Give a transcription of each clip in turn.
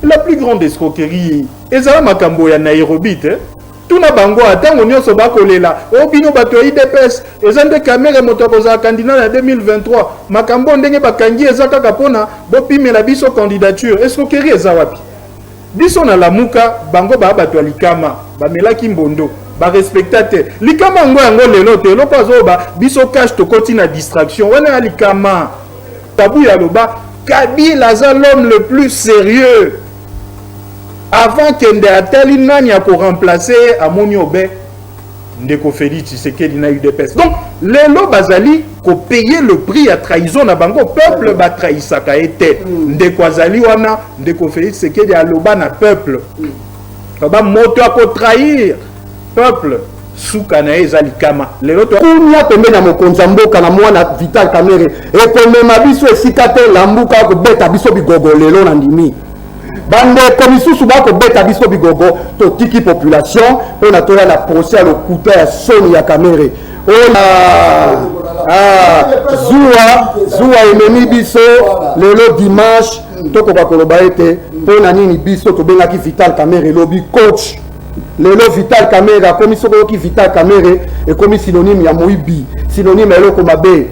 La plus grande escroquerie, ezala makambo ya Nairobi te. Tuna bango atango nyonso bakolela. Obino bato IDPS, ezande kamera moto koza candidat na 2023. Makambo ndenge bakangi ezaka kapona bopimela biso candidature. Escroquerie eza wapi? Biso na Lamuka bango ba bato likama, ba melaki mbondo, ba respectate. Likama ngo yango lelo te, loko azoba biso cash to koti na distraction. Wana likama. Tabu ya loba, Kabila aza l'homme le plus sérieux. Avant qu'Ende Atali nani a remplacer Amoni Obe, Ndeko Félix Tshisekedi na UDPS. Donc, Lelo Bazali, ko payer le prix à trahison na bango, peuple ba trahisaka ete. Ndeko Azali wana, Ndeko Félix Tshisekedi aloba na peuple. Kaba moto a ko trahir peuple. Souka na ezali kama. Lelo to kunya tombe na mokonza mboka na mwana Vital Kamerhe. E komema biso esika te lambuka ko beta biso bigogo lelo na ndimi. Bande komisusu bako beta biso bigogo to tiki population pour na tola la procès le couteau ya soni ya Kamerhe. Zua ememi biso lelo dimanche toko bakoloba ete pour na nini biso to bengaki Vital Kamerhe lobi coach. Lelo Vital Kamerhe comme soki Vital Kamerhe et comme synonyme ya moibi, synonyme ya loko mabe.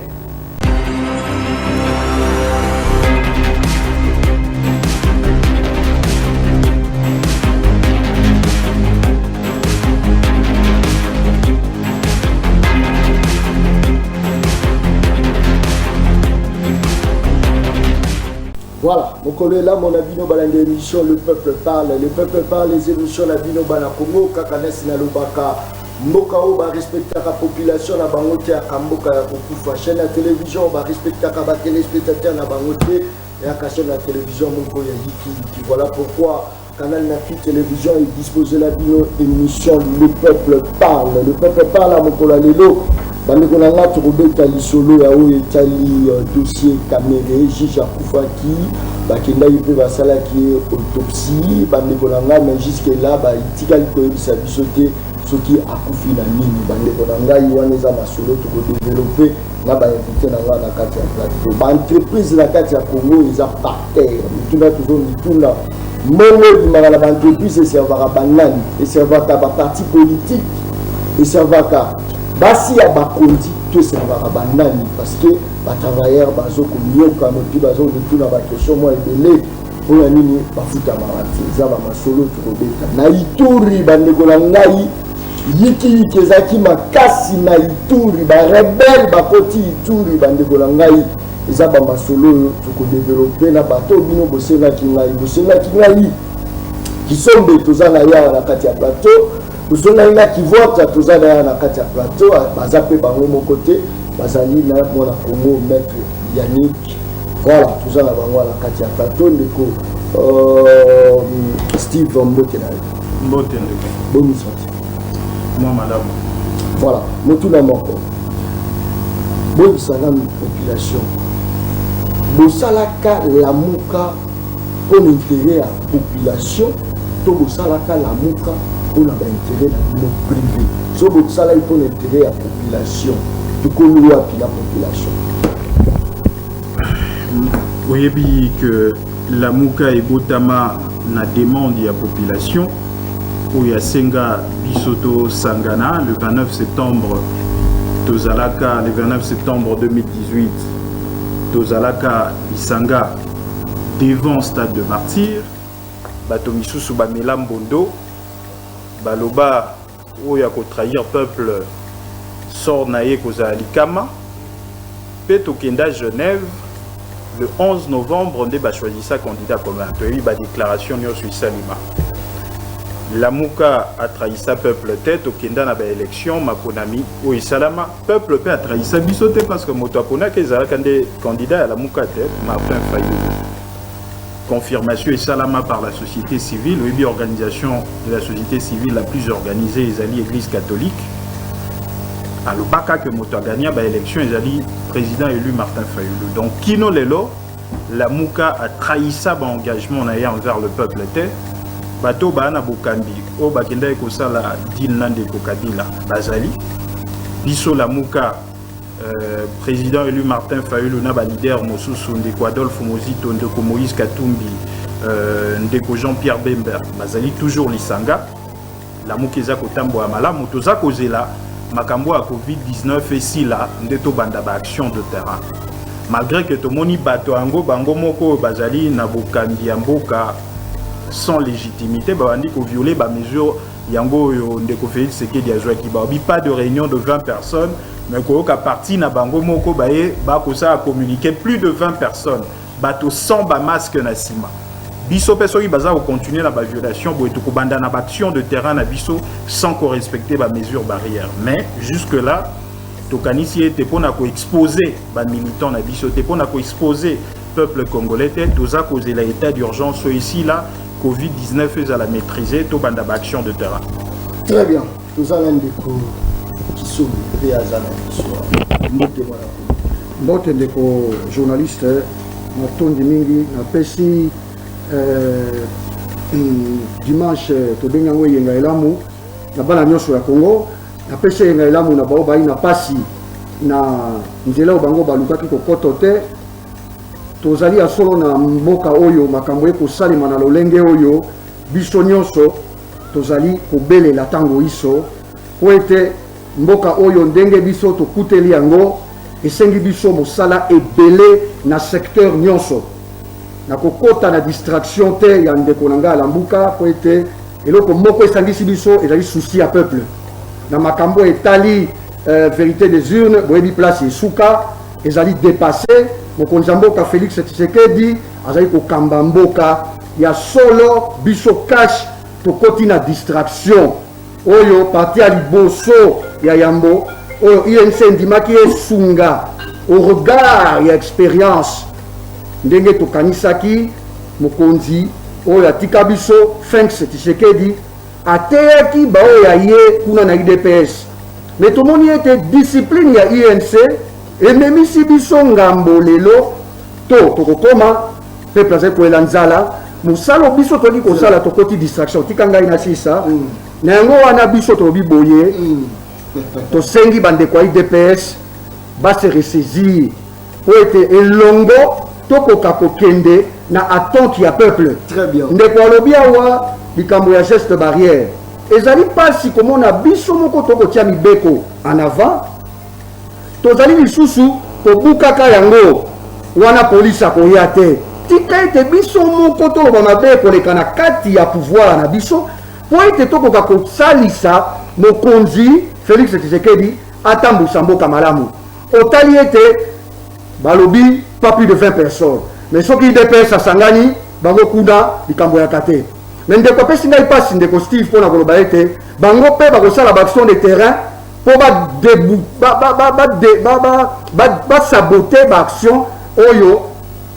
Voilà, mon collègue là, mon avis, nous avons l'émission Le Peuple Parle. Le Peuple Parle, les émissions, la vie, nous avons Congo, Kakanes, Nalobaka, Mokao, va respecter la population, la bangote, à Kamboka, à Kokufa, chaîne la télévision, va respecter la téléspectateur, la bangote, et à chaîne la télévision, Moko Yaki. Voilà pourquoi Canal Nafi Télévision est disposé la émission Le Peuple Parle. Le Peuple Parle à Mokola Lelo. Bandeko na nga tokobe tali solo ya oyo etali dossier Kamerhe juge akufaki bakenda yipe basalaki autopsie bandeko na nga mais jusque là itikali koyebisa biso te soki akufi na nini bandeko na ngai wana eza masolo tokodeveloppe na bainvité na nga na kati ya plateau baentreprise na kati ya Congo eza par terre mituna toujours mituna mongo ebimaka na baentreprise eservaka banani eservaka baparti politique eservaka basi ya bakondi to servaka banani parce que batravailleur bazo komioka nopi bazo retuna ba question moi ebele oya nini bafuta marati za ba masolo tukobeta na Ituri bandeko na ngai yiki kezaki makasi na Ituri ba rebelle bakoti Ituri bandeko na ngai za ba masolo tukodeveloper na bato bino bosenga kingai kisombe tozana ya na kati ya plateau. Nous avons un qui vote, tous à la plateau, Bazape Bango mon côté, Bazali, mon Congo, maître Yannick, voilà, tous à la Bango à la Katia plateau, Steve Mbotenay. Bonne sortie. Moi, madame. Voilà, nous tout l'avons encore. Bonne salam population. Bosalaka la mouka pour l'intérêt à la population, tout Bosalaka la mouka. Pour l'intérêt de nos privés. Si vous avez pour l'intérêt de la population, tout comme nous appuyons la population. Vous voyez que la Mouka et Botama na demande de la population, où il y a Senga Bisoto Sangana, le 29 septembre, Tozalaka, le 29 septembre 2018, Tozalaka Isanga, devant Stade de Martyr, Batomisu Subamela Mbondo, Baloba oya ko trahir peuple sort naye koza alikama peto kenda Genève le 11 novembre on a choisi sa candidat commun to yi ba déclaration nyo sur Salima la Mouka a trahi sa peuple tête au kenda na ba élection makonami o Salama peuple peut a trahi sa bisoté parce que moto apona ke za candidat à la Mouka tête Martin Fayulu. Confirmation et salama par la société civile, oui, organisation de la société civile la plus organisée, les alliés Église catholique. Alors, baka que Motagania, élection, les alliés président élu Martin Fayulu. Donc, Kino Lelo, la Mouka a trahi ça engagement envers le peuple. Bato Bana Bokambi, O Bakenda Ekosala, Dinlande Kokabila, Bazali. Biso la Mouka. Président élu Martin Fayulu na leader Mosusu Ndeko Adolphe Mozito Ndeko Moïse Katumbi ndeko Jean-Pierre Bember bazali toujours lisanga la mukeza kotambo ya malamu toza kozela makambo ya Covid-19 esila ndeto banda ba action de terrain malgré que tomoni bato ango bango moko bazali na bokandi ya mboka sans légitimité bandi ko violer ba mesure yango yo ndeko Félix Tshisekedi azwaki babi pas de réunion de 20 personnes mais koyoka parti na bango moko baye bakosa a communiquer plus de 20 personnes bato sans ba masque na sima biso peso ki baza ko continuer na ba violation bo etuko banda na ba action de terrain na biso sans ko respecter ba mesure barrière mais jusque là tokanisi ete pona ko exposer ba militants na biso te pona ko exposer peuple congolais te toza kozela état d'urgence ici là Covid-19 est à la maîtriser, tout banda action de terrain. Très bien. Nous allons découvrir qui sont les Azana qui sont. Mbote ndeko journaliste na tondi mingi na pesi dimanche to benga ngo yenga elamu na bana nyoso ya Congo na pesi yenga elamu na bao bai na pasi na nzela bango balukaki ko kotote tozali ya solo na mboka oyo makambo eko salima na lolenge oyo biso nyonso tozali kobelela tango iso po ete mboka oyo ndenge biso tokuteli yango esengi biso mosala ebele na secteur nyonso na kokota na distraction te ya ndeko na ngai alambuka po ete eloko moko esangisi biso ezali souci ya peuple na makambo etali vérité des urnes boyebi place esuka ezali dépassé mokonzi mboka Félix Tshisekedi azali kokamba mboka ya solo biso cash tokoti na distraction oyo parti ya liboso ya yambo oyo INC ndimaki esunga au regard ya expérience ndenge tokanisaki mokonzi oyo atika biso Félix Tshisekedi ateyaki baoyo ya ye kuna na UDPS mais tomoni ete discipline ya INC ememisi biso ngambo lelo to tokokoma peuple azali koela nzala mosala biso toki kosala tokoti distraction tika ngai na sisa na yango wana biso tolobi boye tosengi bandeko ya UDPS base ressaisir po ete elongo tokoka kokende na attente ya peuple. Très bien. Ndeko alobi awa likambo ya geste barrière ezali pasi komona biso moko tokotia mibeko en avant tozali lisusu tobukaka yango wana polisi akoya te tika ete biso moko toloba mabe koleka na kati ya pouvoir na biso po ete tokoka kosalisa mokonzi Félix Tshisekedi atambusa mboka malamu otali ete balobi pas plus de 20 personnes mais soki DPS asangani bango kuna likambo ya kate mais ndeko pesi ngai pasi ndeko Steve pona koloba ete bango pe bakosala baction de terrain pour saboter l'action oyo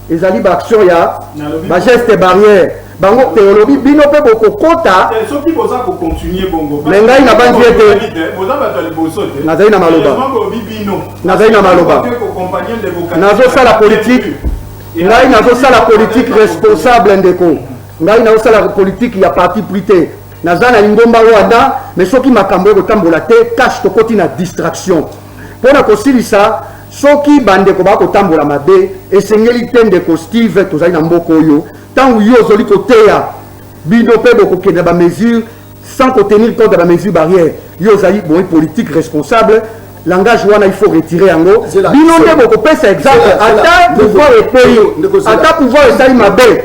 ezali action ya ba geste barrière bango théologie bino pe boko kota soki boza ko continuer bongo mais ngai na bandi ete boza bato ya liboso te nazali na maloba nazali na maloba nazo sala politique ngai nazo sala politique responsable ndeko ngai nazo sala politique ya parti plité nazana lingomba wada mais soki makambo ekotambola te cache tokoti na distraction pona kosilisa soki bandeko bakotambola mabe esengeli te ndeko Steve tozali na mboko oyo tangu yo ozoli koteya bino pe bokokende ba mesure sans tenir compte de la mesure barrière yo ozali bon politique responsable langage wana il faut retirer yango bino nde bokopesa exemple ata pouvoir epeyi ata pouvoir esali mabe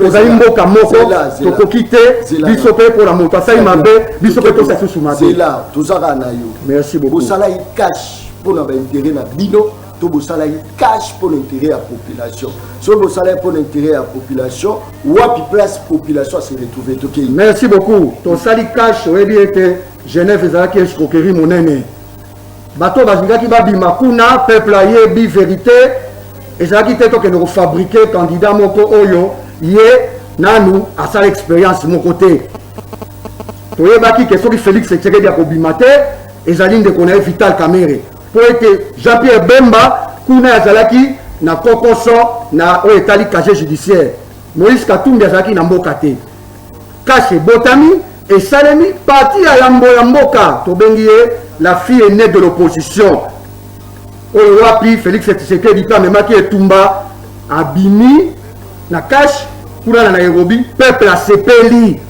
ozali mboka moko tokoki te biso pe mpona moto asali mabe biso pe tosa susu mabe tozaka na yo merci beaucoup bosala ye cash mpona baintérêt na bino to bosala ye cash mpona intérêt ya population so bosala ye mpona intérêt ya population wapi place population ase retrouve tokei merci beaucoup tosali cash oyebi ete Genève ezalaki escroquerie monene bato bazingaki babima kuna peuple ayebi vérité ezalaki te tokende kofabrike candidat moko oyo ye nanu asala expérience moko te toyebaki ke soki Félix Tshisekedi akobima te ezali ndeko na ye Vital Kamerhe po ete Jean-Pierre Bemba kuna azalaki na kokoso na oyo etali casier judiciaire Moïse Katumbi azalaki na mboka te kasi botami esalemi parti ya yambo ya mboka tobengi ye la fille aînée de l'opposition oyo wapi Félix Tshisekedi pe amemaki etumba abimi na cash kuna na Nairobi peuple a sepeli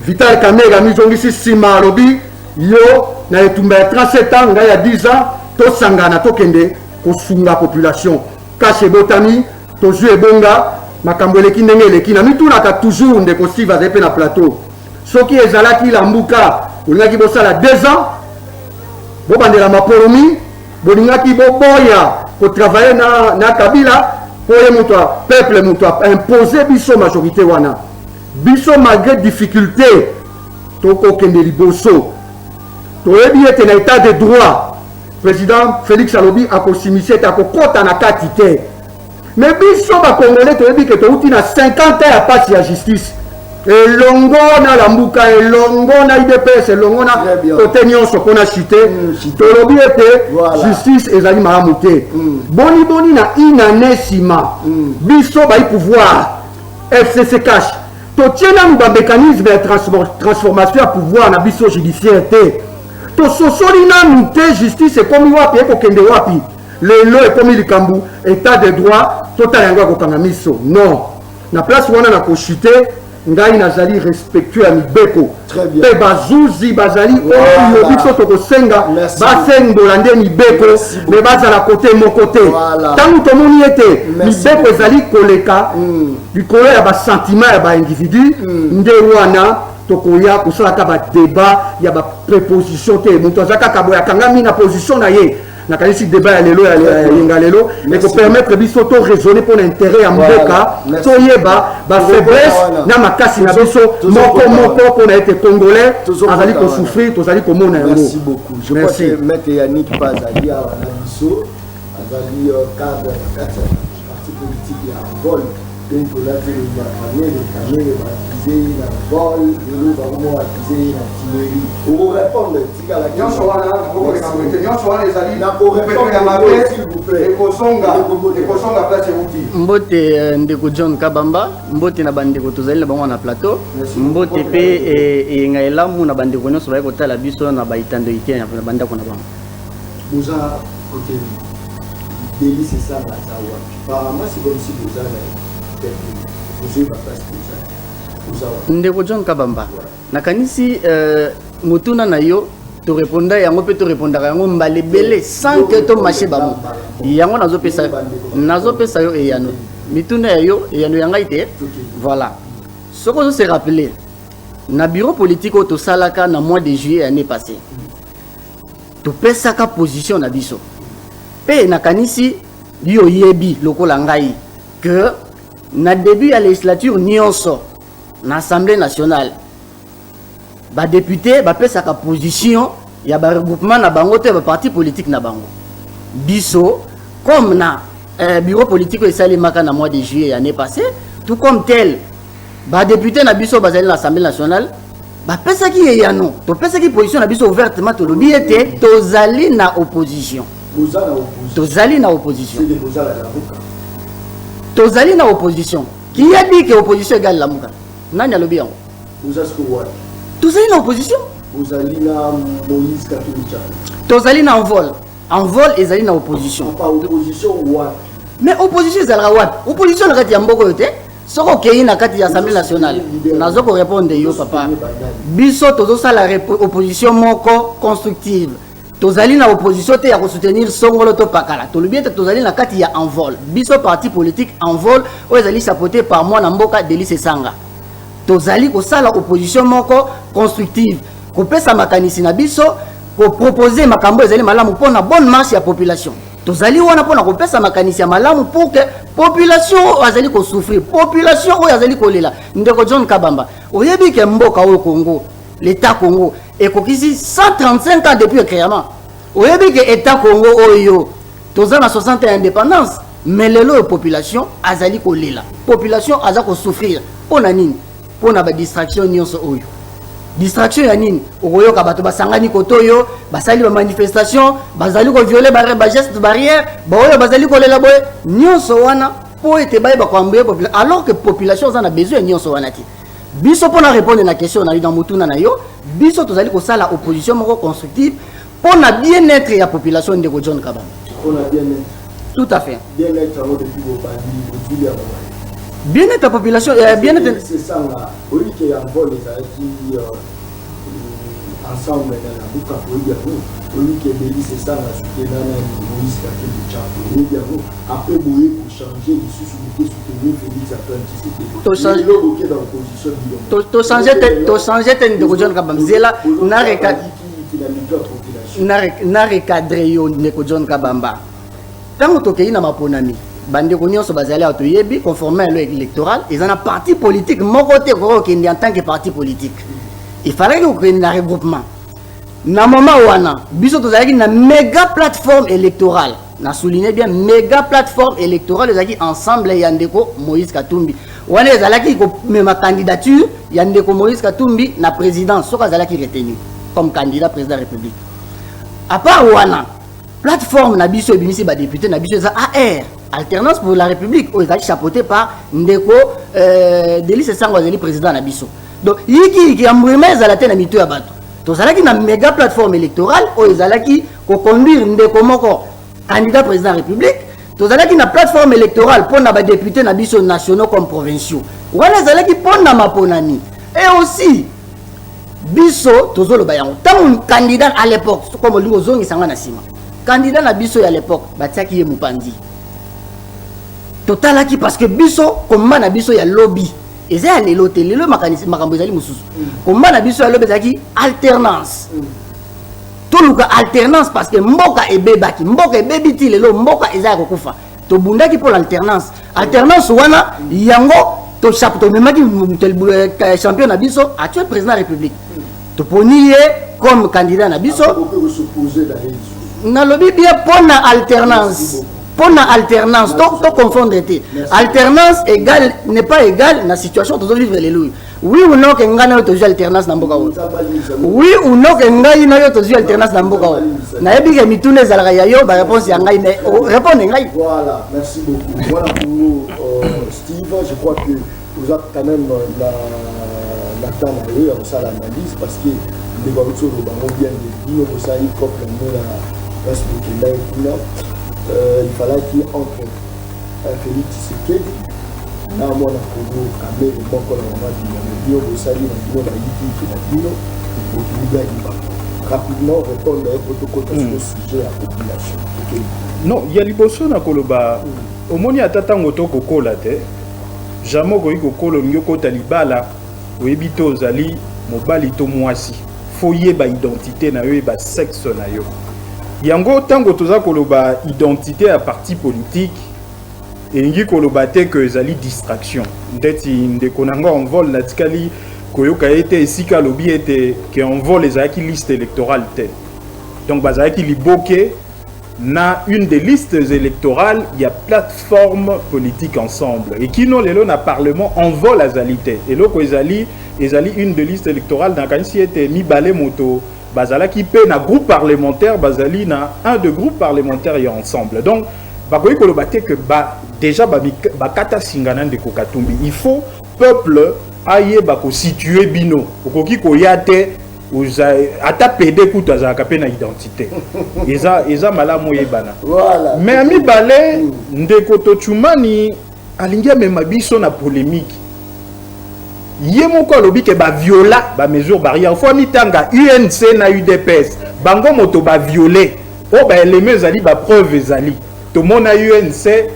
Vital Kamerhe amizongisi sima alobi yo na etumba ya 37 ans ngai ya 10 ans tosangana tokende kosunga population kashe botami tozwi ebonga makambo eleki ndenge eleki na mitunaka toujours ndeko Steve azali mpe na plateau soki ezalaki lambuka olingaki bosala 2 ans bobandela mapolomi bolingaki boboya kotravaille na Kabila po ye moto peuple moto imposer biso majorité wana biso malgré difficulté tokokende liboso toyebi ete na état de droit président Félix alobi akosimisi ete akokota na kati te mais biso bakongolais toyebi ke touti na 50 ans ya pasi ya justice elongo na lambuka elongo na IDPS elongo na kote nyonso mpona chute tolobi ete justice ezali malamu te boni na inane nsima biso bai pouvoir FCC cash totie nanu bamécanisme ya transformation ya pouvoir na biso judiciaire te tososoli nanu te justice ekomi wapi ekokende wapi lelo ekomi likambu état de droit totala yango akokanga miso non na place wana na kochute ngai nazali respectueux ya mibeko mpe bazuzi bazali oyo biso tokosenga basengola nde mibeko me bazala kote moko te ntango tomoni ete mibeko ezali koleka likolo ya basentiment ya baindividu nde wana tokoya kosalaka badébat ya bapréposition te moto aza kaka boye akangami na position na ye nakanisi débat ya lelo ya yenga lelo ekopermettre biso to raisonner pour l'intérêt ya mboka toyeba bafaiblesse na makasi na biso moko mpona ete congolais azali kosouffrir tozali komona yango. Merci beaucoup. Je crois que maître Yannick Paz azali awa na biso azali cadre ya kati ya parti politique ya Angola mpe tolati Kamerhe bapise na vol lelo bango bapise na Tileri okorépondre tikala nyonso wana ezali nakorépondre s'il vous plaît ekosonga place euti mbote ndeko John Kabamba mbote na bandeko tozali na bango na plateau mbote mpe eyenga elamu na bandeko nyonso baye kotala biso na baitando ite na bandako na bango boza côté délice ça bazawa apparemment c'est comme si vous avez ndeko John Kabamba nakanisi mutuna na yo to répondre yango pe to répondre yango mbalebele sans que to marché bamo yango nazopesa yo eyano mituna ya yo eyano yanga ite voilà soko zo se rappeler na bureau politique to salaka na mois de juillet année passée to pesaka position na biso pe nakanisi yo yebi lokola ngai que na début à la législature nyonso na assemblée nationale ba député ba pesa ka position ya ba regroupement na bango te ba parti politique na bango biso comme na bureau politique esali maka na mois de juillet année passée tout comme tel ba député na biso bazali na assemblée nationale ba pesa ki yano to pesa ki position na biso ouvertement to lobi ete tozali na opposition tozali na opposition tozali na opposition qui a dit que opposition égale la muka nani alobi yango tozali na opposition tozali na Moïse Katumbi tozali na envol ezali na opposition pas opposition wa mais opposition ezalaka wapi opposition na kati ya mboko yote soko okei na kati ya assemblée nationale nazoko répondre yo papa biso tozosala opposition moko constructive tozali na opposition te ya ko soutenir songolo to pakala tolobi ete tozali na kati ya envol biso parti politique envol oyo ezali chapeauté par moi na mboka Délice Sanga tozali kosala opposition moko constructive kopesa makanisi na biso ko proposer makambo ezali malamu mpona bonne marche ya population tozali wana mpona kopesa makanisi ya malamu pour que population azali ko souffrir population oyo azali kolela ndeko John Kabamba oyebi ke mboka oyo Congo l'état Congo ekokisi 135 ans depuis le création oyebi ke état Congo oyo toza na 60 ans indépendance mais lelo population azali kolela population aza ko souffrir pona nini pona ba distraction nyonso oyo distraction ya nini okoyoka bato basangani kotoyo basali ba manifestation bazali ko violer ba geste barrière ba oyo bazali kolela boye nyonso wana po ete baye ba kwambe population alors que population za na besoin nyonso wana ti biso pona répondre na question na dans mutuna na yo biso tozali ko sala opposition moko constructive pona bien-être ya population ndeko John Kabamba pona bien-être tout à fait bien-être depuis au bandi au Julia bien-être la population, bien-être. C'est ça là. Oui, qu'il y a encore les qui ensemble dans la boucle pour dire oui, qui c'est ça là, soutenir Moïse Katumbi Tchako. Après, vous pour changer les soutenir Félix Antoine Tshisekedi. To changer ten de John Kabamzela na recadrer yo ne ko John Kabamba. Tant que tu na maponami bande ko nyonso bazali auto yebi conforme à l'électoral, ils en a parti politique mon côté qui en tant que parti politique. Il fallait que na regroupement. Na moment wana biso tozalaki na méga plateforme électorale. Na souligner bien méga plateforme électorale ezalaki ensemble yandeko Moïse Katumbi. Wana ezalaki ko même candidature yandeko Moïse Katumbi na présidence soka ezalaki retenu comme candidat président de la République. À part wana plateforme na biso ebimisi ba député na biso za AR alternance pour la République o ezalaki chapeauté par ndeko Delis Sango azali président na biso. Donc yiki ambrima ezalate na mito ya bato. Tozalaki na méga plateforme électorale o ezalaki ko conduire ndeko moko candidat président de la République. Tozalaki na plateforme électorale pour na ba député na biso nationaux comme provinciaux. Wana ezalaki pour na maponani. Et aussi biso tozoloba yango tant candidat à l'époque comme lingo zongi sanga na sima. Candidat na biso à l'époque batiaki ye mupandi. Totalaki parce que biso comme na biso ya lobby. Et c'est le mécanisme makambozali mususu. Comment na biso ya lobby zaki alternance. Tout le alternance parce que mboka ebebaki mboka ebebiti lelo mboka eza kokufa. To bundaki pour l'alternance. Alternance wana yango to chapeau memaki champion na biso actuel président de la République. To poniye comme candidat na biso. Na lobby bien pour na alternance. Pour la alternance, to confondre. Alternance égale n'est pas égale la situation de vivre les loups. Oui ou non que ngana to alternance na mboka. Oui ou non que ngai na yo to alternance na mboka. Na ebi ke mitune zalaka ya yo ba réponse ya ngai mais répondre ngai. Voilà, merci beaucoup. Voilà pour nous Steve, je crois que vous avez quand même la temps à eux on ça l'analyse parce que les baroutso do bango bien de dino ko ça y couple na respecter là. Il fallait qu'il entre Félix Tshisekedi na mwana Congo Kamere moko na mama di bio bosali na bio na yiki na bio pour qu'il rapidement répondre à protocole sur ce sujet à population. Non, il y a liboso na koloba omoni atata ngoto kokola te jamais ko ikokolo ngoko talibala oyebito zali mobali to mwasi foyer ba identité na yo ba sexe na yo. Yango tango toza koloba identité à parti politique et ngi koloba te que zali distraction ndeti ndeko nanga on vole na tikali koyoka ete esika lobi ete que on vole les aki liste électorale te donc bazaki liboke na une des listes électorales il y a plateforme politique ensemble et qui non lelo na parlement on vole azalité et loko ezali une des listes électorales dans kanisi ete mi balé moto bazala qui paie na groupe parlementaire bazali na un de groupe parlementaire y ensemble donc bakoyi kolobate que déjà kata singana de Katumbi il faut peuple aye bako situer bino okoki koyate ata pede kuta za kapena identité eza malamu yebana voilà mais ami balé ndeko tochumani alingia mema biso na polémique yemo ko lobi ke ba viola ba mesure barrière fo mitanga UNC na UDPS bango moto ba violer o ba éléments zali ba preuve zali to mona UNC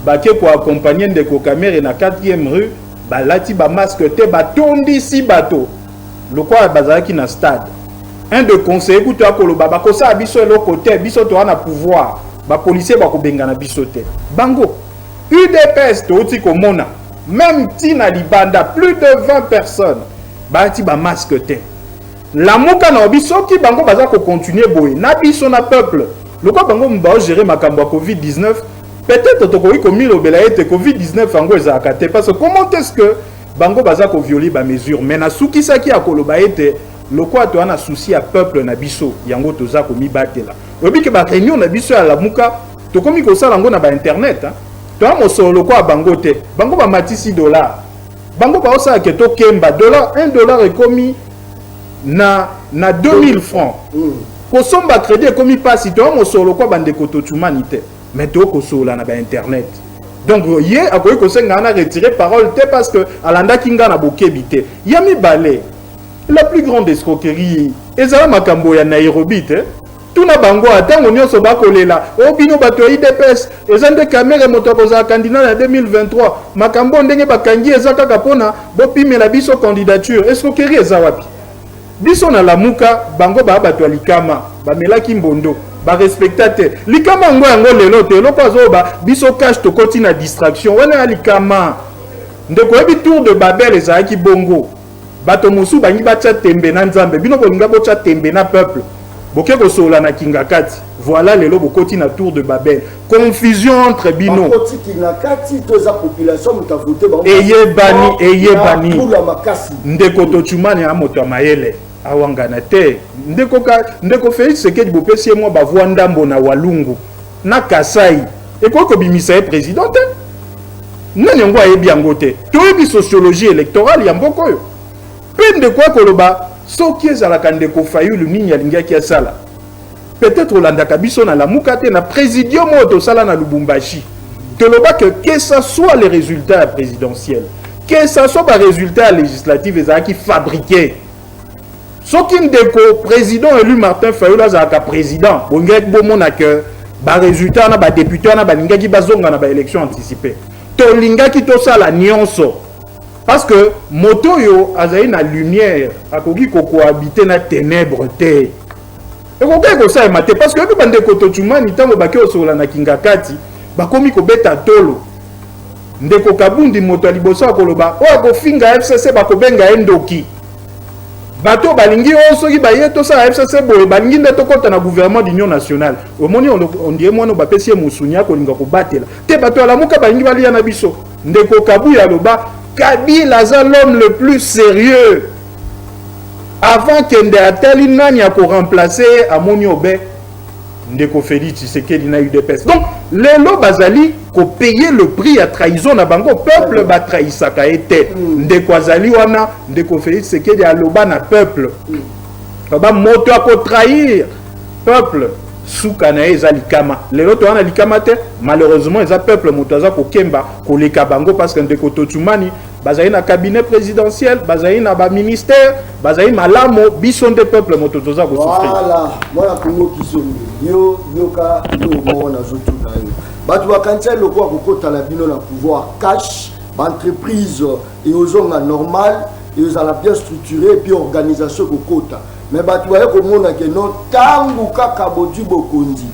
ba ke ko accompagner de ko caméra na 4e rue ba lati ba masque te ba tondi si bato le quoi bazaki na stade un de conseiller ku to akoloba ba ko sa biso le côté biso to na pouvoir ba policier ba ko benga na biso te bango UDPS to ti ko mona même Tina Libanda, plus de 20 personnes, bati ba masque te. La moka na biso ki bango baza ko continuer boy. Na biso na peuple. Le quoi bango mba gérer makambo Covid-19, peut-être to ko komi lobela ete Covid-19 ango ezaka te parce que comment est-ce que bango baza ko violer ba mesure mais na suki saki akoloba ete le quoi to ana souci à peuple na biso yango toza ko mi batela. Obi ke ba réunion na biso ya la muka to komi ko sala ngo na ba internet hein. Toi mon solo quoi bango te bango ba matisi $, bango ba osa ke to kemba $1 est commis na 2000 francs ko somba crédit est commis pas si toi mon solo quoi bande ko to humanité mais to ko sola na ba internet Donc hier akoki kosenga na retirer parole te parce que alanda kinga na bokebite yami balé la plus grande escroquerie ezala makambo ya Nairobi te tuna bango atango nyonso bakolela obino bato ya IDPS ezande kamera moto akozala candidat na 2023 makambo ndenge bakangi eza kaka pona bopimela biso candidature escroquerie eza wapi biso na lamuka bango ba bato ya likama bamelaki mbondo ba respectate likama ngo yango lelo te loko azoba biso cash to koti na distraction wana ya likama ndeko yebi tour de Babel ezalaki bongo bato mosu bangi batya tembe na nzambe bino bolinga botya tembe na peuple boke kosola na kingakati voilà lelo bokoti na tour de Babel confusion entre bino bokoti kingakati toza population mutavote ba eyebani ndeko to chumane ya moto mayele awangana te ndeko Félix Sekedi bopesi moi bavwa ndambo na Walungu na Kasai ekoko bimisa ye président te nani ngo ayebi yango te toyebi sociologie électorale ya mboko yo pe ndeko koloba soki ezalaka ndeko Fayulu nini alingiaki asala peut-être olandaka biso na lamuka te na présidium oyo tosala na Lubumbashi toloba que ça soit les résultats présidentiels que ça soit les résultats législatifs ezalaki fabriqués soki ndeko président élu Martin Fayulu azalaka président bongeki bomona que ba résultat na ba député na balingaki bazonga na ba élection anticipée tolingaki tosala nyonso parce que moto yo azali na lumière akoki kohabiter na ténèbres te ekoki kosala mate parce que yebi bandeko tochumani ntango baki osola na kingakati bakomi kobeta tolo ndeko Kabundi moto liboso akoloba oyo akofinga FCC bakobenga endoki bato balingi oyo soki baye tosala FCC boye balingi nde tokota na gouvernement d'union nationale omoni on dirait mwana bapesi ye musunya kolinga kobatela te bato alamuka balingi balia na biso ndeko Kabuya aloba Kabila aza l'homme le plus sérieux avant kende atali nani ya ko remplacer amoni obe ndeko Félix Tshisekedi na UDPS donc lelo bazali ko payer le prix à trahison na bango peuple ba trahisaka ete ndeko azali wana ndeko Félix Tshisekedi aloba na peuple ba moto ako trahir peuple suka na eza likama lelo to wana likama te malheureusement eza peuple moto aza ko kemba ko leka bango parce que ndeko Tochumani bazali na cabinet présidentiel bazali na ba ministère bazali malamo biso nde peuple moto toza ko souffrir voilà moi la Congo kisombi yo yoka yo mona zotu na yo batu bakantia lokwa kokota la bino na pouvoir cash ba entreprise et ozonga normal et ozala bien structuré et puis organisation kokota mais batu baye komona ke no tangu kaka bodu bokondi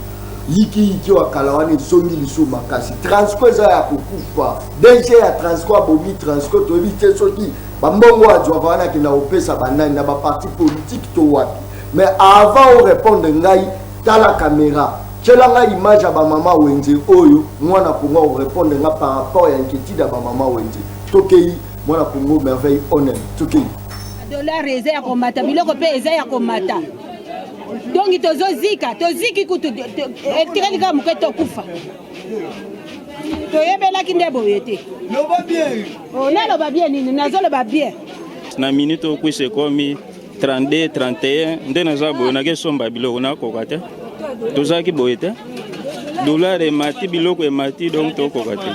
yiki wakala wana songi liso makasi transco eza ya kokufa DG ya transco abomi transco to éviter soki bambongo adwa wana ke na opesa banani na ba parti politique to wapi mais avant de répondre ngai tala caméra tshela ngai image ya ba mama wenze oyo mwana kongo répondre nga par rapport ya inquiétude ya ba mama wenze tokei mwana kongo merveille honnête tokei dollar eza ya komata biloko pe eza ya komata donc toziki kutu etikali kaka moke tokufa toyebelaki nde boye te naloba bien nini nazoloba bien na minute okwisa ekomi 32 31 nde naza boye nakesomba biloko nakoka te tozalaki boye te dollar emati biloko emati donc tokoka te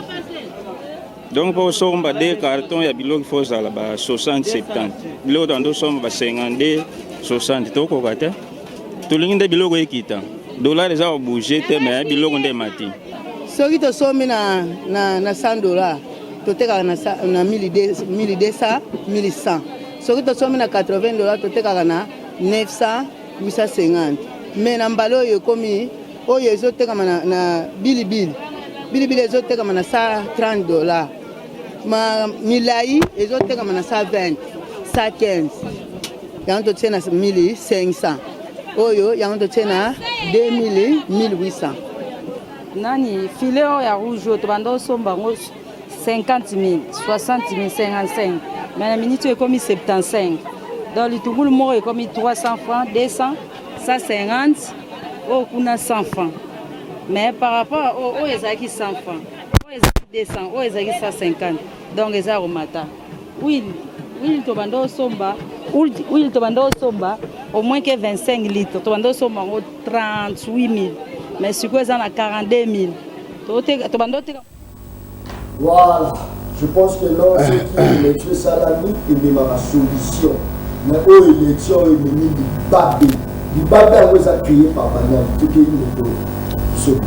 donc pour somba des cartons ya biloko faut zala ba 60 70 biloko tando somba ba 52 60 tokoka te tolingi nde biloko ekita dollar eza obouge te mais biloko nde mati soki tosomi na $100 totekaka na 1200 1100 soki tosomi na $80 totekaka na 900 850 mais na mbala oyo ekomi oyo ezotekama na bilibili ezotekama na $130 ma milai ezotekama na 120 115 yango totie na 1500 oyo yango totie na 2000 1800 nani filet ya rouge to bando somba ngo 50 000 60 000 55 mais la minute ekomi 75 dans le tout le mot ekomi 300 francs 200 150 au kuna 100 francs mais par rapport au ezaki 100 francs au ezaki 200 au ezaki 150 donc eza romata oui to bando somba au moins que 25 litres to bando somba ngo 38 000 mais si quoi ça na 42 000 to bando Voilà. Je pense que non, ce qui est l'élection salami, il y a une solution. Mais aux élections, il y a une babé. Du babé, on les a créés par Banam. Tout est une.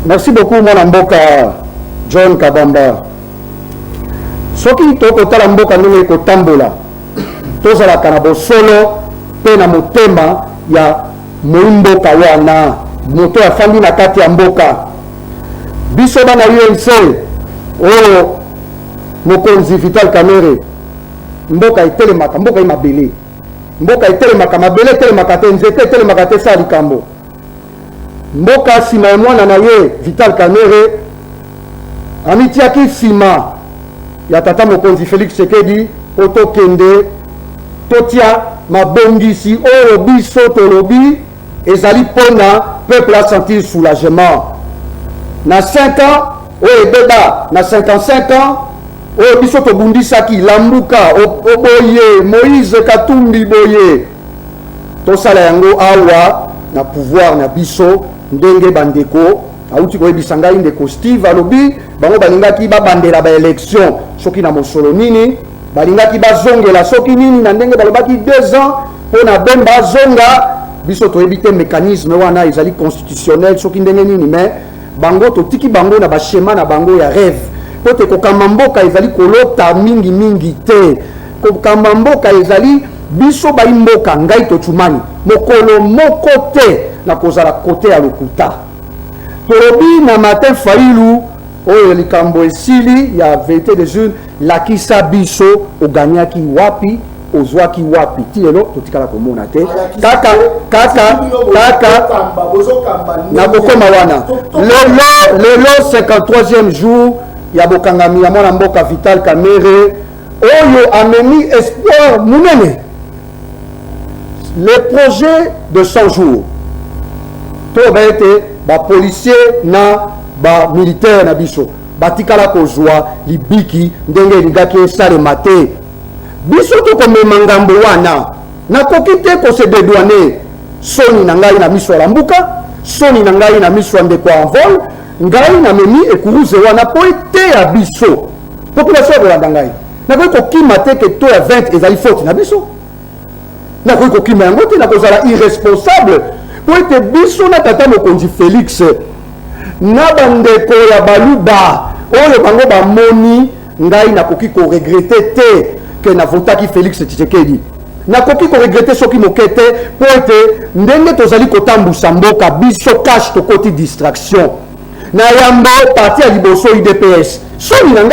Merci beaucoup, mon Mboka John Kabamba. Ce qui est au Talamboka, nous est au Tambola. Tous à la Canabo solo, pena motema, ya Mboka wana. Moto ya famille na kati ya Mboka. Biso bana UNC, oh, mokonzi Vital Kamerhe. Mboka itelemaka, Mboka imabele. Mboka itelemaka, mabele itelemaka te, nzete itelemaka te sa likambo. Mboka sima ya mwana na ye Vital Kamerhe amitiaki sima ya tata mokonzi Félix Tshisekedi otokende totia mabongisi oyo biso tolobi ezali mpona peuple a sentir soulagement na 5 ans oyo ebeba na 55 ans oyo biso tobundisaki Lambuka oboye Moïse Katumbi boye tosala yango awa na pouvoir na biso ndenge bandeko auti koyebisa ngai ndeko Steve alobi bango balingaki babandela ba élection soki na mosolo nini balingaki bazongela soki nini na ndenge balobaki 2 ans pona bemba zonga biso toyebi te mécanisme wana ezali constitutionnel soki ndenge nini mais bango totiki bango na bashema na bango ya rêve po te kokamba mboka ezali kolota mingi mingi te kokamba mboka ezali biso bayi mboka ngai totumani mokolo moko te na kozala kote ya lokuta tolobi na matin failu oyo likambo esili ya vérité des urnes lakisa biso oganiaki wapi ozwaki wapi ti lelo totikala komona te kaka na bokoma wana lelo 53e jour ya bokangami ya mwana mboka Vital Kamerhe oyo amemi espoir munene le projet de 100 jours to baete ba policier na ba militaire na biso batikala kozwa libiki ndenge elingaki esalema te biso tokomema ngambo wana nakoki te kose dédouaner soni na ngai na miso ya Lambuka soni na ngai na miso ya ndeko ya Envol ngai namemi ekuruze wana po ete ya biso population kolanda ngai nakoki kokima te ke to ya 20 ezali faute na biso nakoki kokima yango te nakozala irresponsable po ete biso na tata mokonzi Félix na bandeko ya baluba oyo bango bamoni ngai nakoki koregrete te ke navotaki Félix Tshisekedi nakoki koregrete soki moke te po ete ndenge tozali kotambusa mboka biso cash tokoti distraction na yambo parti ya liboso UDPS soni na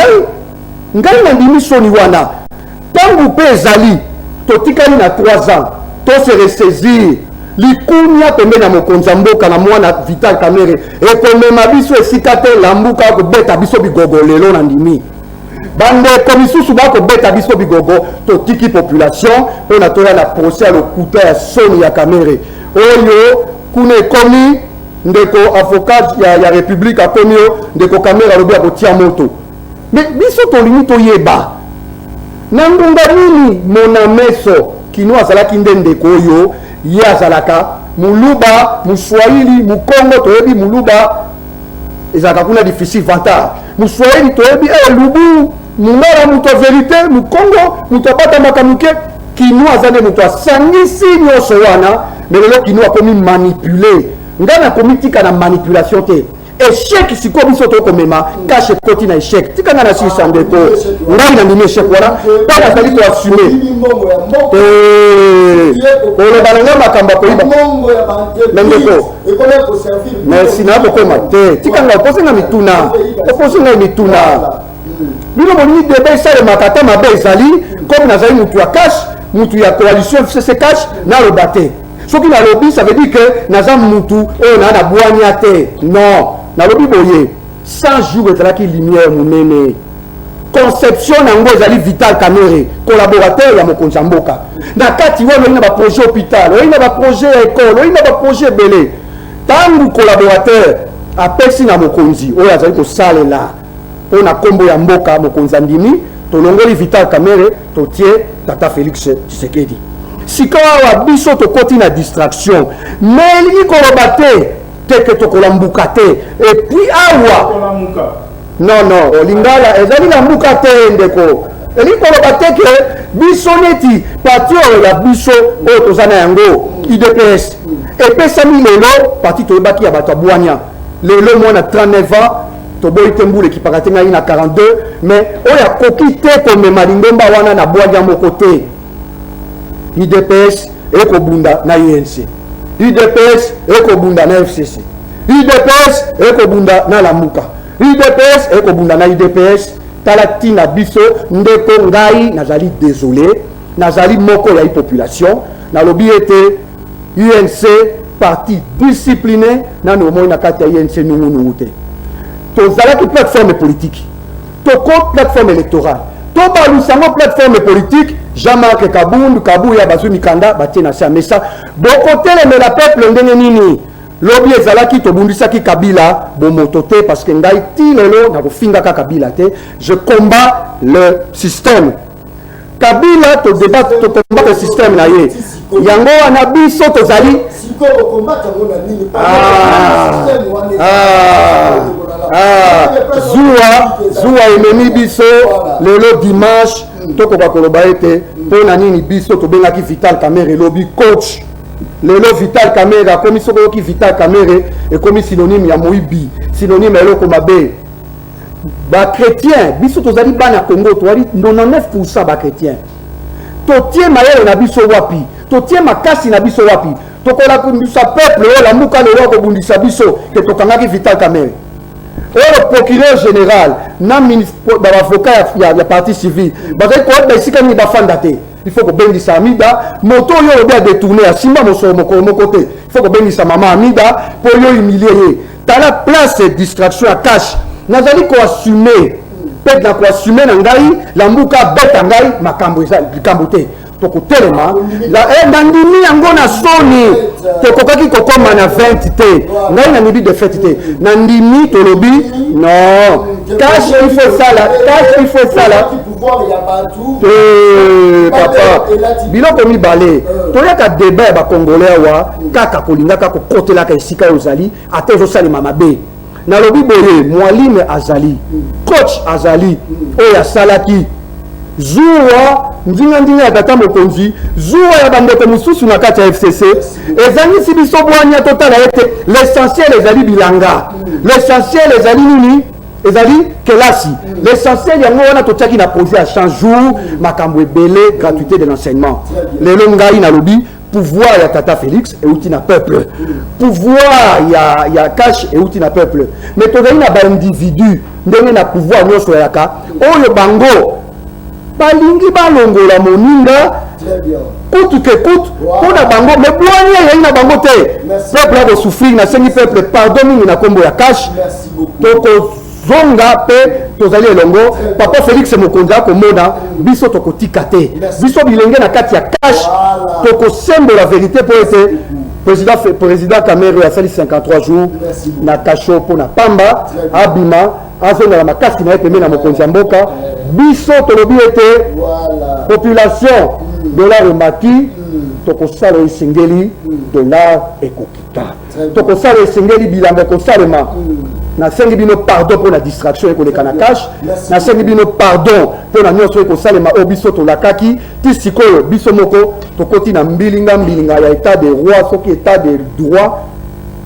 ngai nandimi soni wana ntango mpe ezali totikali na 3 ans tose ressaisir likunya pembeni ya mokonzi ya mboka na mwana Vital Kamerhe ekomema biso esika te Lambuka akobeta biso bigogo lelo na ndimi bandeko misusu bakobeta biso bigogo totiki population mpona toya na procès ya lokuta ya soni ya Kamerhe oyo kuna ekomi ndeko avocat ya république akomi yo ndeko Kamerhe alobi akotia moto mais biso tolingi toyeba na ngonga nini mona meso kino azalaki nde ndeko oyo ye azalaka muluba muswahili mukongo toyebi muluba ezalaka kuna difficile vantard muswahili toyebi lubu mungala mutu ya vérité mukongo mutu abatamaka muke kino aza nde mutu asangisi nyonso wana melelo kino akomi manipule ngai nakomi tika na manipulation te échec sikoyo biso tokomema kashe koti na échec tika ngai nasilisa ndeko ngai nandimi échec wana mpe nazali koassume oloba na ngai makambo akoyiba ndeko merci na bokoma te tika ngai opose ngai mituna bino bolingi debe esalemaka ata mabe ezali comme nazali mutu ya cash mutu ya coalition FCC cash naloba te soki nalobi ça veut dire que naza mutu oyo naa na bwania te non nalobi boye 100 jours ezalaki lumière monene conception nango ezali Vital Kamerhe collaborateur ya mokonzi ya mboka na kati wana oyi na baprojet hôpital oyi na baprojet ya école oyi na baprojet ebele ntango collaborateur apesi na mokonzi oyo azali kosalela mpo na nkombo ya mboka mokonzi andimi tolongoli Vital Kamerhe totie tata Félix Tshisekedi sikoyo awa biso tokoti na distraction mais elingi koloba te teke tokolambuka te epuis awa non lingala ezali la mbuka te ndeko elikoloba te ke biso neti parti oyo ya biso oyo toza na yango UDPS epesami lelo parti toyebaki ya bato ya bwania lelo mwana 39 ans toboyi te mbula ekipaka te ngai na 42 mais oyo akoki te komema lingomba wana na bwania moko te UDPS ekobunda na UNC UDPS ekobunda na FCC UDPS ekobunda na Lamuka UDPS ekobunda na UDPS tala tina biso ndeko ngai nazali désolé nazali moko ya population nalobi ete UNC parti discipliné nani omoi na kati ya UNC nungu te tozalaki plateforme politique toko plateforme électorale tobalusango plateforme politique Jean-Marc Kabu ya bazwi mikanda batie na sa mesa bokotelemela peuple ndenge nini lobi ezalaki tobundisaki Kabila bomoto te parce que ngai ti lelo na kofingaka Kabila te je combat le système Kabila to débat to combat le système na ye yango wana biso tozali zuwa ememi biso lelo dimanche tokoka koloba ete mpona nini biso tobengaki Vital Kamerhe elobi coach lelo Vital Kamerhe akomi sokoyoki Vital Kamerhe ekomi synonyme ya moyibi synonyme ya eloko mabe bachrétien biso tozali bana Congo toali 99% bachrétien totie mayele na biso wapi totie makasi na biso wapi tokola kundisa peuple oyo Lamuka lelo akobundisa biso ke tokangaki Vital Kamerhe oyo procureur général na bavocat ya parti civil bazali koyeba esika nini bafanda te il faut kobengisa Amida moto oyo olobi adetourne asimba mosolo moko te il faut kobengisa mama Amida po oyo humilie ye tala place distraction ya cash nazali koassume peut na koassume na ngai Lamuka beta ngai makambo eza likambo te tokotelema na ndimi yango na soni tokokaki kokoma na 20 te ngai na mibi de fête te na ndimi tolobi non cash il faut sala papa biloko mibale toyaka débat ya bakongolais awa kaka kolingaka kokotelaka esika ozali ate ezosalema mabe nalobi boye mwalime azali coach azali oyo asalaki zuwa ndinga ya tata mokonzi zuwa ya bandeko mosusu na kati ya FCC ezangisi biso bwania totala ete l'essentiel ezali bilanga l'essentiel ezali nini ezali kelasi l'essentiel yango wana totiaki na projet à 100 jours makambo ebele gratuité de l'enseignement lelo ngai nalobi pouvoir ya tata Félix euti na peuple pouvoir ya cash euti na peuple mais tozali na baindividu ndenge na pouvoir nyonso yaka oyo bango balingi balongola moninga kutu ke kutu mpona bango me bwani eyai na bango te peuple akosouffrir nasengi peuple pardon mingi na nkombo ya cash tokozonga mpe tozali elongo papa Félix mokonzi akomona biso tokotika te biso bilenge na kati ya cash tokosembola vérité mpo ete président Kamerhe asali 53 jours na kasho mpona pamba abima azongala makasi na ye pembe na mokonzi ya mboka biso tolobi ete population dollar emaki tokosala esengeli dollar ekokita tokosala esengeli bilanga ekosalema nasengi bino pardon mpona distraction ekoleka na cash nasengi bino pardon mpona nyonso ekosalema oyo biso tolakaki ti sikoyo biso moko tokoti na mbilinga ya état de roi soki état de droit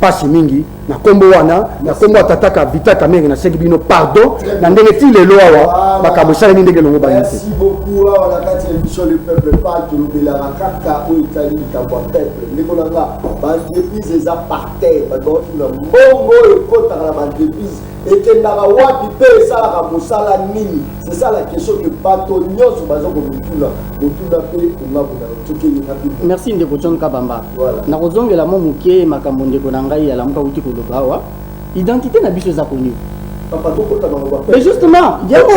pasi mingi na kombo wana na kombo atataka Vital Kamerhe nasengi bino pardon na ndenge ti lelo awa makambo esalemi ndenge longo banini te. Merci beaucoup awa na kati ya émission le peuple parle tolobelaka kaka oyo etali likambo ya peuple ndeko na nga bandeprise eza par terre bato na mbongo ekotaka na bandeprise ekendaka wapi mpe esalaka mosala nini c'est ça la question que bato nyonso baza komotuna motuna mpe ongabona tokelinga mpe. Merci ndeko John Kabamba nakozongela mo moke makambo ndeko na ngai ya Lamuka uti koloba awa identité na biso eza connue mais justement yango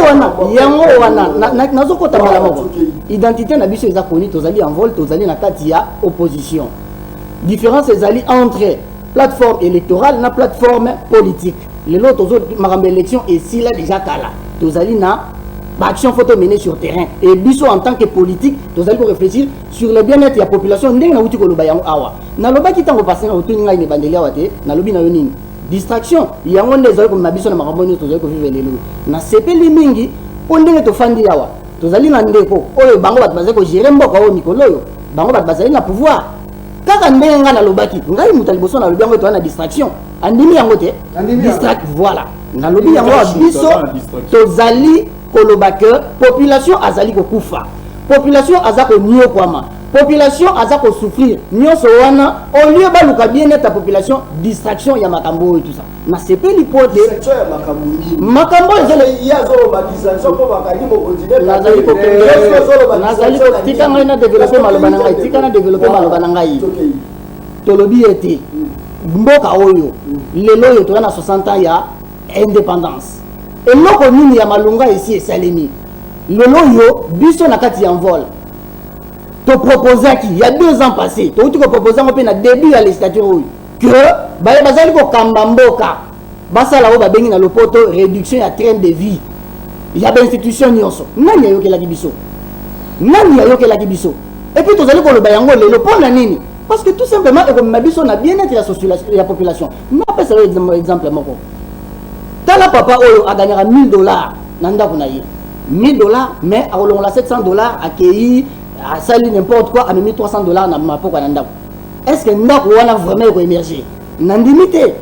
wana nazokota mbala moko identité na biso eza connue tozali en vol tozali na kati ya opposition différence ezali entre plateforme électorale na plateforme politique lelo tozo makambo élection esila déjà kala tozali na action photo menée sur terrain et biso en tant que politique tozali ko réfléchir sur le bien-être de la population ndenge na uti koloba yango awa nalobaki tango passé na otuni ngai ne bandeli awa te nalobi na yo nini distraction yango nde ezali komema biso na makambo nyonso tozali kovivre lelo nasepeli mingi mpo ndenge tofandi awa tozali na ndeko oyo bango bato bazali kogere mboka oyo mikolo oyo bango bato bazali na pouvoir kaka ndenge ngai nalobaki ngai moto ya liboso nalobi yango toza na distraction andimi yango te distract voilà nalobi yango ya biso tozali koloba ke population azali kokufa population aza koniokwama population aza kosouffrir nyonso wana au lieu baluka bien être population distraction ya makambo oyo tout ça nasepeli po te makambo nazali tika ngai na développer maloba na ngai tika na développer maloba na ngai tolobi ete mboka oyo lelo oyo toza na 60 ans ya indépendance eloko nini ya malunga esi esalemi lelo oyo biso na kati ya vol to proposaki il y a 2 ans passés to uti ko proposer ngo pe na début ya législature oyo que baye bazali ko kamba mboka basala o babengi na lopoto réduction ya train de vie ya ba institution nyonso nani ayokela biso et puis tozali ko loba yango lelo pona nini parce que tout simplement e ko mabiso na bien-être ya population na pesa exemple moko tala papa oyo a gagné $1000 na ndako na ye $1000 mais a olongola $700 accueilli à sali n'importe quoi a mis $300 na mapoka na ndako est-ce que ndako wana vraiment ko émerger na ndimité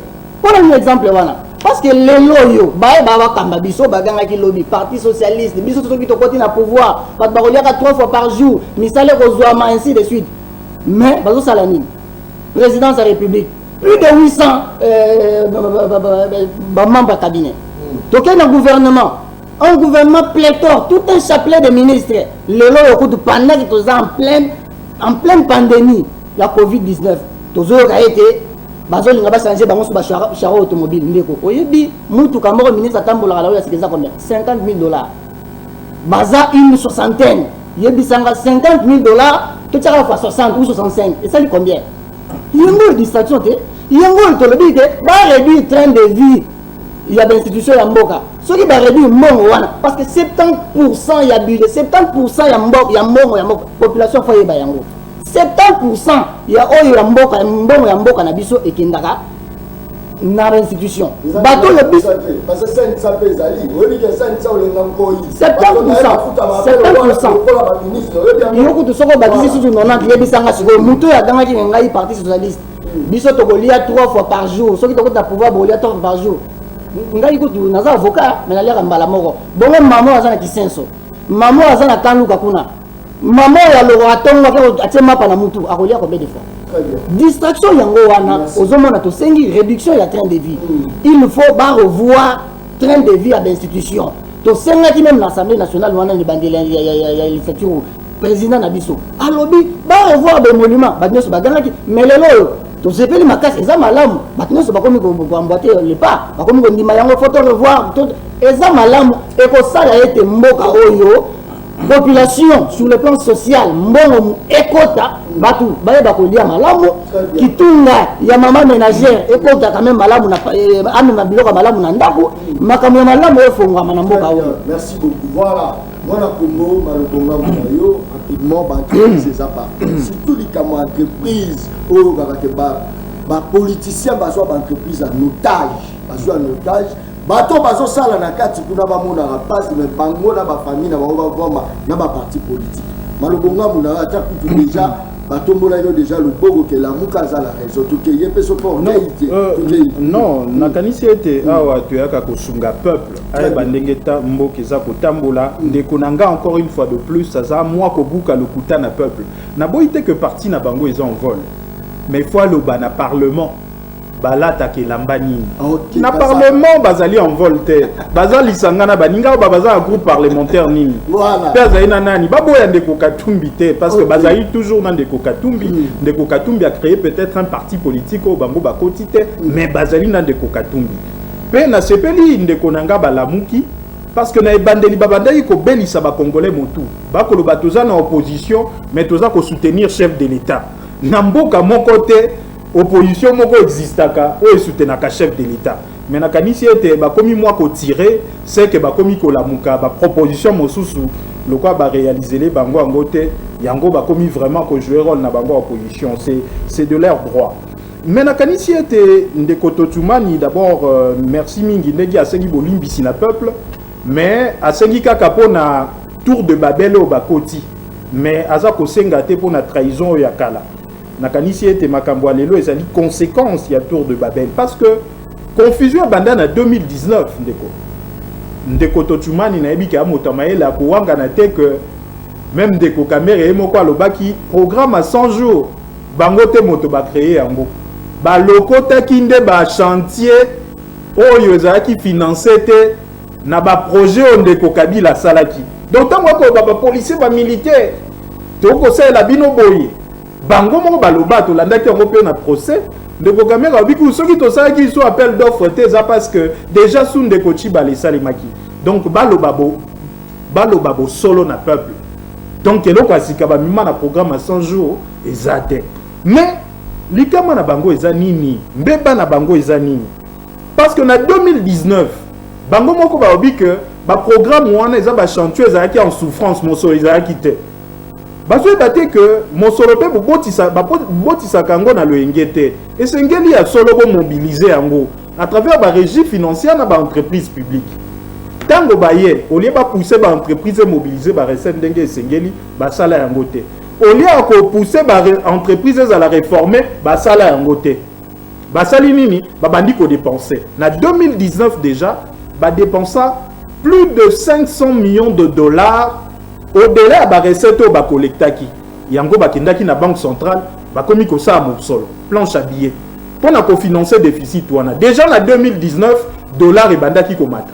pour un exemple wana parce que lelo yo bae baba kamba biso baganga ki lobby parti socialiste biso to ki to côté na pouvoir pas ba koliaka 3 fois par jour misale kozwama ainsi de suite mais bazo salani présidence de la République plus de 800 membres de cabinet donc un gouvernement pléthore tout un chapelet de ministres lelo yokutu pendant que tous en pleine pandémie la Covid-19 tous a été bazolinga bachanger bango so bacharo automobile ndeko oyebi mutu kamoko ministre atambola la oya sikeza combien $50,000 baza une soixantaine yebi sanga $50,000 to tchaka fois 60 ou 65 et ça dit combien yengo distraction te yengo tolobi te ba réduire train de vie il y a des institutions ya mboka soki ba réduire mbongo wana parce que 70% ya budget 70% ya mbongo ya population faut yeba yango 70% ya oyo ya mboka mbongo ya mboka na biso ekendaka na institution bato le biso parce que ça pèse ali oui que ça olenga nkoi 70% yoko to soko bakisi susu 90 yebisanga siko muto ya dangaki ngai parti socialiste biso to kolia 3 fois par jour soki to kota pouvoir bolia 3 fois par jour ngai kutu naza avocat mais nalia mbala moko bongo mamo azana kisenso mamo azana kanuka kuna mamo ya loro atonga ko atema pa na mutu akolia combien de fois distraction yango wana ozomona to sengi réduction ya train de vie il faut ba revoir train de vie à l'institution to senga ki même l'Assemblée nationale wana ni bandela ya législature président na biso alobi ba revoir des monuments ba nyoso baganga ki melelo to sepeli makasi eza malamu ba nyoso bakomi ko emboîter le pas bakomi ko ndima yango photo revoir eza malamu e ko sala ete mboka oyo population sur le plan social mbongo ekota batu baye bakolia malamu kitunga ya mama ménagère ekota quand même malamu na amema biloko malamu na ndako makambo ya malamu efongwa na mboka oyo. Merci beaucoup. Voilà mwana Congo malobonga moyo rapidement banque c'est ça pas surtout les camo entreprise oyo bakate ba politicien bazwa ba entreprise en otage bato bazosala na kati kuna bamona rapasi mais bango na ba famille na ba na ba parti politique malobonga mona ata kutu déjà batombola yo déjà le bogo que la mukaza la raison tout que yé peso pour non nakanisi ete awa tuyaka kosunga peuple ay bandengeta mboka za kotambola ndeko nanga encore une fois de plus ça moi ko buka le kuta na peuple na boité que parti na bango ils en vol mais fois le bana parlement balata ke lambani na parlement bazali en volte bazali sangana baninga baza un groupe parlementaire nini voilà peza ina nani baboya ndeko katumbi te parce que bazali toujours dans ndeko katumbi a créé peut-être un parti politique au bango bakotite mais bazali na ndeko katumbi pe na sepeli ndeko nanga balamuki parce que na ebandeli babandaki ko belisa ba congolais motu bakolo batoza na opposition mais toza ko soutenir chef de l'état na mboka moko te opposition moko existaka o soutenaka chef de l'état mais na kanisi ete bakomi moi ko tirer c'est que bakomi ko lamuka ba proposition mosusu le quoi ba réaliser les bango angote yango bakomi vraiment ko jouer rôle na bango opposition c'est de leur droit mais nakanisi ete ndeko Totumani d'abord merci mingi ndegi asengi bolimbisi na peuple mais asengi kaka pona tour de Babel au bakoti mais aza kosenga te pona trahison ya kala nakanisi ete makambo lelo ezali conséquence ya tour de Babel parce que confusion bandana 2019 ndeko Totumani na ebika motamaela ko wanga na te que même ndeko Kamere emoko alobaki programme à 100 jours bangote moto ba créer yango ba lokota kinde ba chantier oyo ezaki financer te na ba projet ondeko Kabila salaki donc tango ko ba policier ba militaire to ko sala bino boye bango moko ba loba to landaki yango pe na procès ndeko Kamere abiku soki to salaki so appel d'offre te za parce que déjà sous ndeko Chiba les salimaki donc ba lobabo solo na peuple donc eloko asika ba mima na programme à 100 jours ezate mais likama na bango eza nini mbeba na bango eza nini parce que na 2019 bango moko ba obi que ba programme wana eza ba chantier ezaki en souffrance mosolo ezaki te bazo ebate que mosolo pe botisa kango na loengete esengeli ya solo bo mobiliser yango à travers ba régie financière na ba entreprise publique tango baye au lieu ba pousser ba entreprise mobiliser ba recette ndenge esengeli ba sala yango te au lieu de pousser les entreprises à la réformer, bah ça là en côté. Bah ça nini, bah bandi ko dépenser. Na 2019 déjà, bah dépenser plus de 500 millions de dollars au-delà bah recette au bah collectaki. Yango bah kindaki na banque centrale, bah komi ko ça à sol, planche à billets. Pour na financer déficit wana. Déjà na 2019, dollars et bandaki ko mata.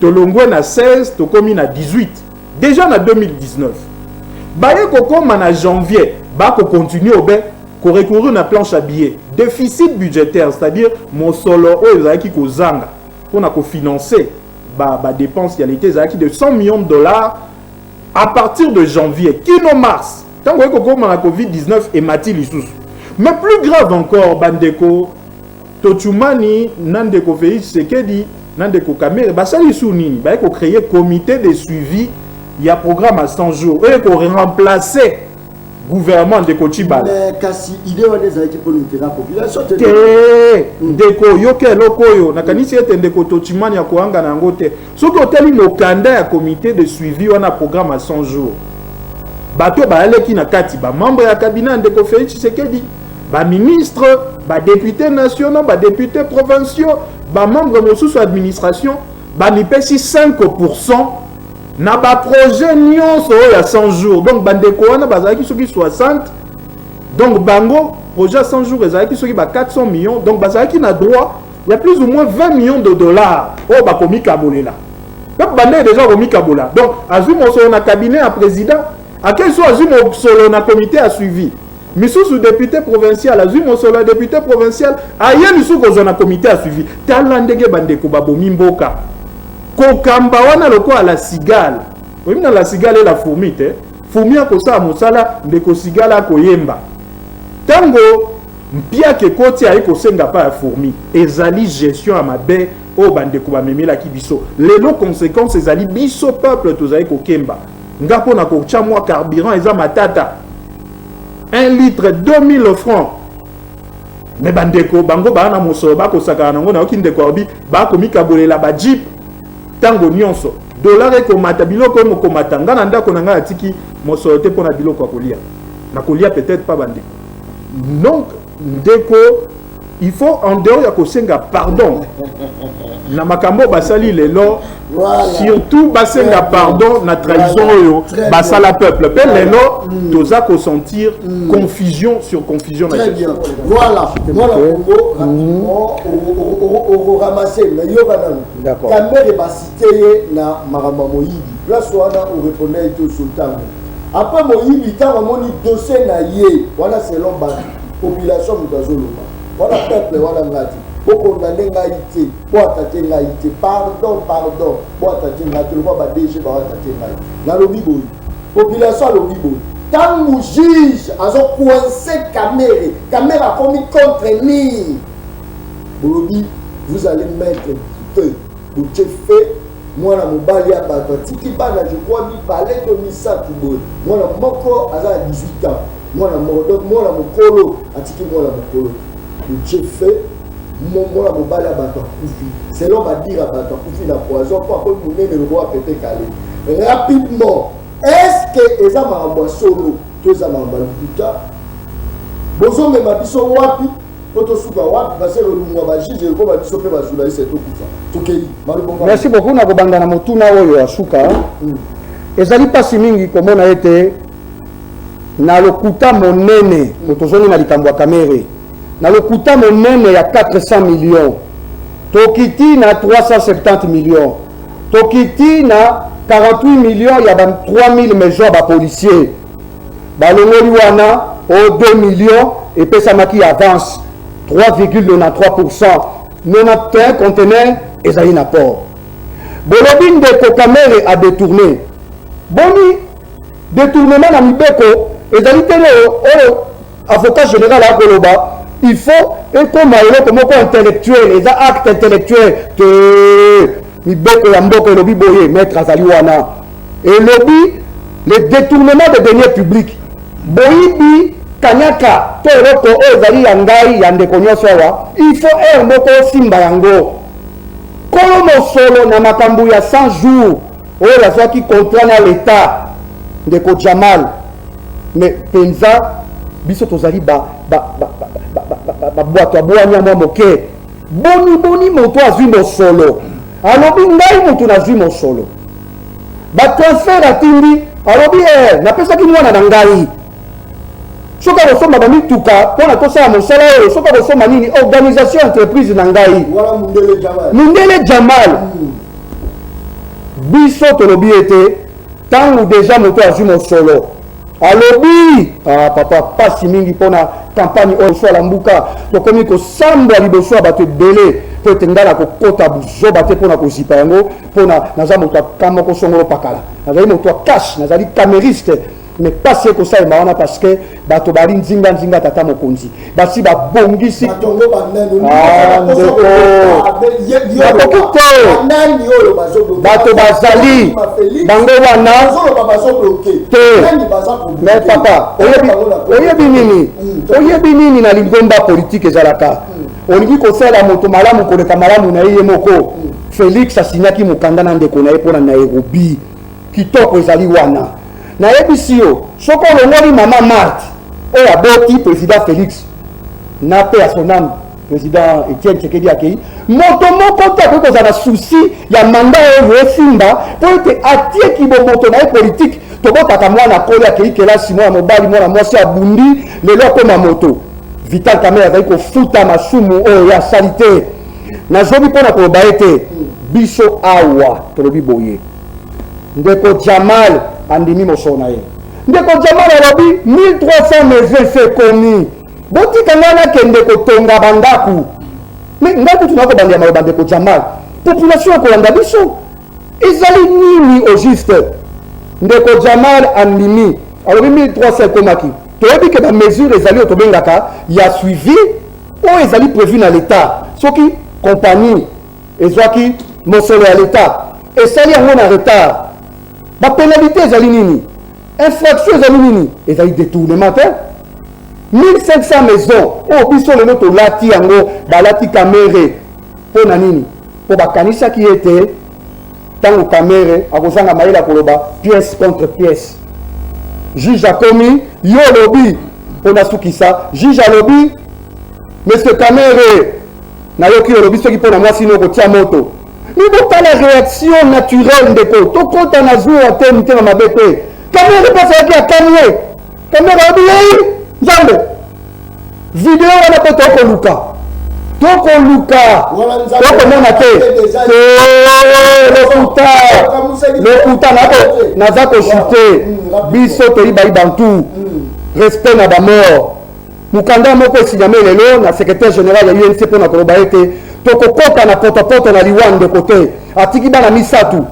Tolongwe na 16, to komi na 18. Déjà na 2019. Baye kokoma na janvier, ba ko continuer au ben ko recourir na planche à billets. Déficit budgétaire, c'est-à-dire mon solo o ezaki ko zanga pour na ko financer ba dépenses yalité ezaki de 100 millions de dollars à partir de janvier, kino mars. Tant que kokoma na Covid-19 et mati lisusu. Mais plus grave encore bandeko Totumani nandeko Félix Sekedi nandeko Kamere basali sou nini ba ko créer comité de suivi. Il y a un programme à 100 jours. Et qu'on remplacer le gouvernement de Kochibala. Mais kasi idée on est avec pour la population. Ndeko yoke lokoyo nakanisi ete ndeko Totumani ya kuanga na ngote. Soki oteli mokanda ya comité de suivi on a programme à 100 jours. Bato ba aleki na kati ba membre ya cabinet ndeko Félix Tshisekedi, ba ministre, ba député nationaux, ba député provinciaux, ba membre mosusu administration, ba nipesi 5% na ba projet nyonso ya 100 jours. Donc bandeko wana bazaki soki 60. Donc bango projet à 100 jours ezaki soki ba 400 millions. Donc bazaki na droit il y a plus ou moins 20 millions de dollars. Oh ba komi kabolela. Donc bandé déjà komi kabola. Donc azui mo solo na cabinet à président, à quel soit azui mo solo na comité à suivi. Misusu député provincial, azui mo solo député provincial, aye misusu ko na comité à suivi. Tala ndenge bandeko babomi mboka. Kokamba wana loko à la cigale. Oui, na la cigale et la fourmi te. Fourmi a kosa mosala ndeko cigale a koyemba. Tango mpia ke koti a kosenga pa fourmi. Ezali gestion à mabe o bandeko ba memela ki biso. Lelo conséquences ezali biso peuple tozali kokemba. Ngapo na ko chamwa carburant eza matata. 1 litre 2000 francs. Mais bandeko bango ba na mosolo ba ko saka nango na okindeko obi ba ko mikabolela ba jeep. Tango nyonso dollar eko mata biloko mo komata ngana ndako na nga atiki mosolote pona biloko akolia na kolia peut-être pas bande. Donc ndeko il faut en dehors ya kosenga pardon na makambo basali lelo voilà. Surtout basenga pardon na trahison yo basala peuple pe lelo toza ko sentir confusion sur confusion na gestion. Voilà voilà on ramasser na yo banana d'accord Kamere ba cité na marama moyibi place wana on répondait tout sultan après moyibi ta moni dossier na ye voilà selon ba population mutazoloba voilà peuple voilà ngati boko ndalenga ite po atate nga ite pardon po atate nga to ba DG ba atate nga na lobi boy population lobi boy tant mu juge azo coincer Kamere a commis contre ni lobi vous allez mettre du feu pour te faire moi na mobali ya bato tiki bana je crois mi parler de misa tout boy moi na moko aza 18 ans moi na moko donc moi na mokolo atiki moi na mokolo Dieu fait mon la mobile à bateau koufi. Selon ma dire à bateau koufi la poison pour après mouner le roi pété calé. Rapidement, est-ce que les amants solo, tous les amants baluta, bozo me mabiso wapi, poto suka wapi, parce que le mois va juger le combat biso pe va jouer c'est tout ça. Tokei. Merci beaucoup na kobanda na motuna oyo ya suka. Ezali pasi mingi komona ete na lokuta monene motozoni na likambo ya kamere. Na lokuta monene ya 400 millions. Tokiti na 370 millions. Tokiti na 48 millions ya 3000 maisons ba policiers. Balongoli wana au 2 millions et pesamaki avance 3,93%. 91 conteneurs ezali na port. Bolobine de Kokamere a détourné. Boni détournement na mibeko ezali tele avocat général à Koloba. Il faut un comme intellectuel, les actes intellectuels que mibeko ya mboko lobi boye maître azali wana. Et lobby le détournement des deniers publics. Boyibi kanyaka to eloko ezali ya ngai ya ndeko nyonso awa. Il faut un moko simba yango. Kolo mosolo na makambo ya 100 jours oyo lazwaki contrat na l'état ndeko Jamal. Mais penza biso tozali boato abwani ya mwa moke boni moto azwi mosolo alobi ngai moto nazwi mosolo batransfert atindi alobi napesaki mwana na ngai soki akosomba bamituka mpona tosala mosala oyo soki akosomba nini organisation entreprise na ngai mundele Jamal biso tolobi ete ntango deja moto azwi mosolo alobi papa pasi mingi pona campagne oyo so la mbuka tokomi kosambwa liboso ya bato ebele po ete ngai na kokota buzoba te mpona kozipa yango mpona naza moto akama kosongolo pakala nazali moto ya cash nazali camériste mais pasi ekosalema wana parce que bato bali nzinga tata mokonzi basi babongisi bakoki te bato bazali bango wana te. Mais papa oyebi nini na lingomba politique ezalaka olingi kosala moto malamu koleka malamu na ye moko. Félix asinyaki mokanda na ndeko na ye mpona Nairobi kitoko ezali wana na yebisi yo soko olongoli mama Marthe oyo aboti président Félix na pe ya son âme président Etienne Tshisekedi akei moto moko te akoki kozala na souci ya manda oyo esimba mpo ete atieki bomoto na ye politique tobotaka mwana koli akei kelasi mwana mobali mwana mwasi abundi lelo akoma moto Vital Kamerhe azali kofuta masumu oyo ya asali te nazobi mpona koloba ete biso awa tolobi boye ndeko Jamal andimi mosolo na ye ndeko Jamal alobi 1300 maisons sekomi botika ngai nakende kotonga bandaku mais ngai kutu nakobandela maloba ndeko Jamal population ekolanda biso ezali nini au juste ndeko Jamal andimi alobi 1300 ekomaki toyebi ke bamesure ezali oyo tobengaka ya suivi oyo ezali prévu na l'état soki compagnie ezwaki mosolo ya l'état esali yango na retard bapénalité ezali nini infraction ezali nini ezali détournement te 1500 maisons oyo biso lelo tolati yango balati Kamerhe mpo na nini mpo bakanisaki ete ntango Kamerhe akozanga mayele ya koloba pièce contre pièce juge akomi yo lobi mpo nasukisa juge alobi monsieur Kamerhe nayoki olobi soki mpo na mwasi no kotia moto nibotala réaction naturelle ndeko tokota na zwi wa te mitema mabe te Kamerhe mpasaki akamye Kamerhe alobi yei nzambe video wana mpe tokoluka tokomona te lokuta naza koshute biso toyibai bantu respect na bamort mukanda moko esinyame lelo na secrétaire général ya UNC mpona koloba ete tokokota na potopoto na liwa ndeko te atiki bana misatu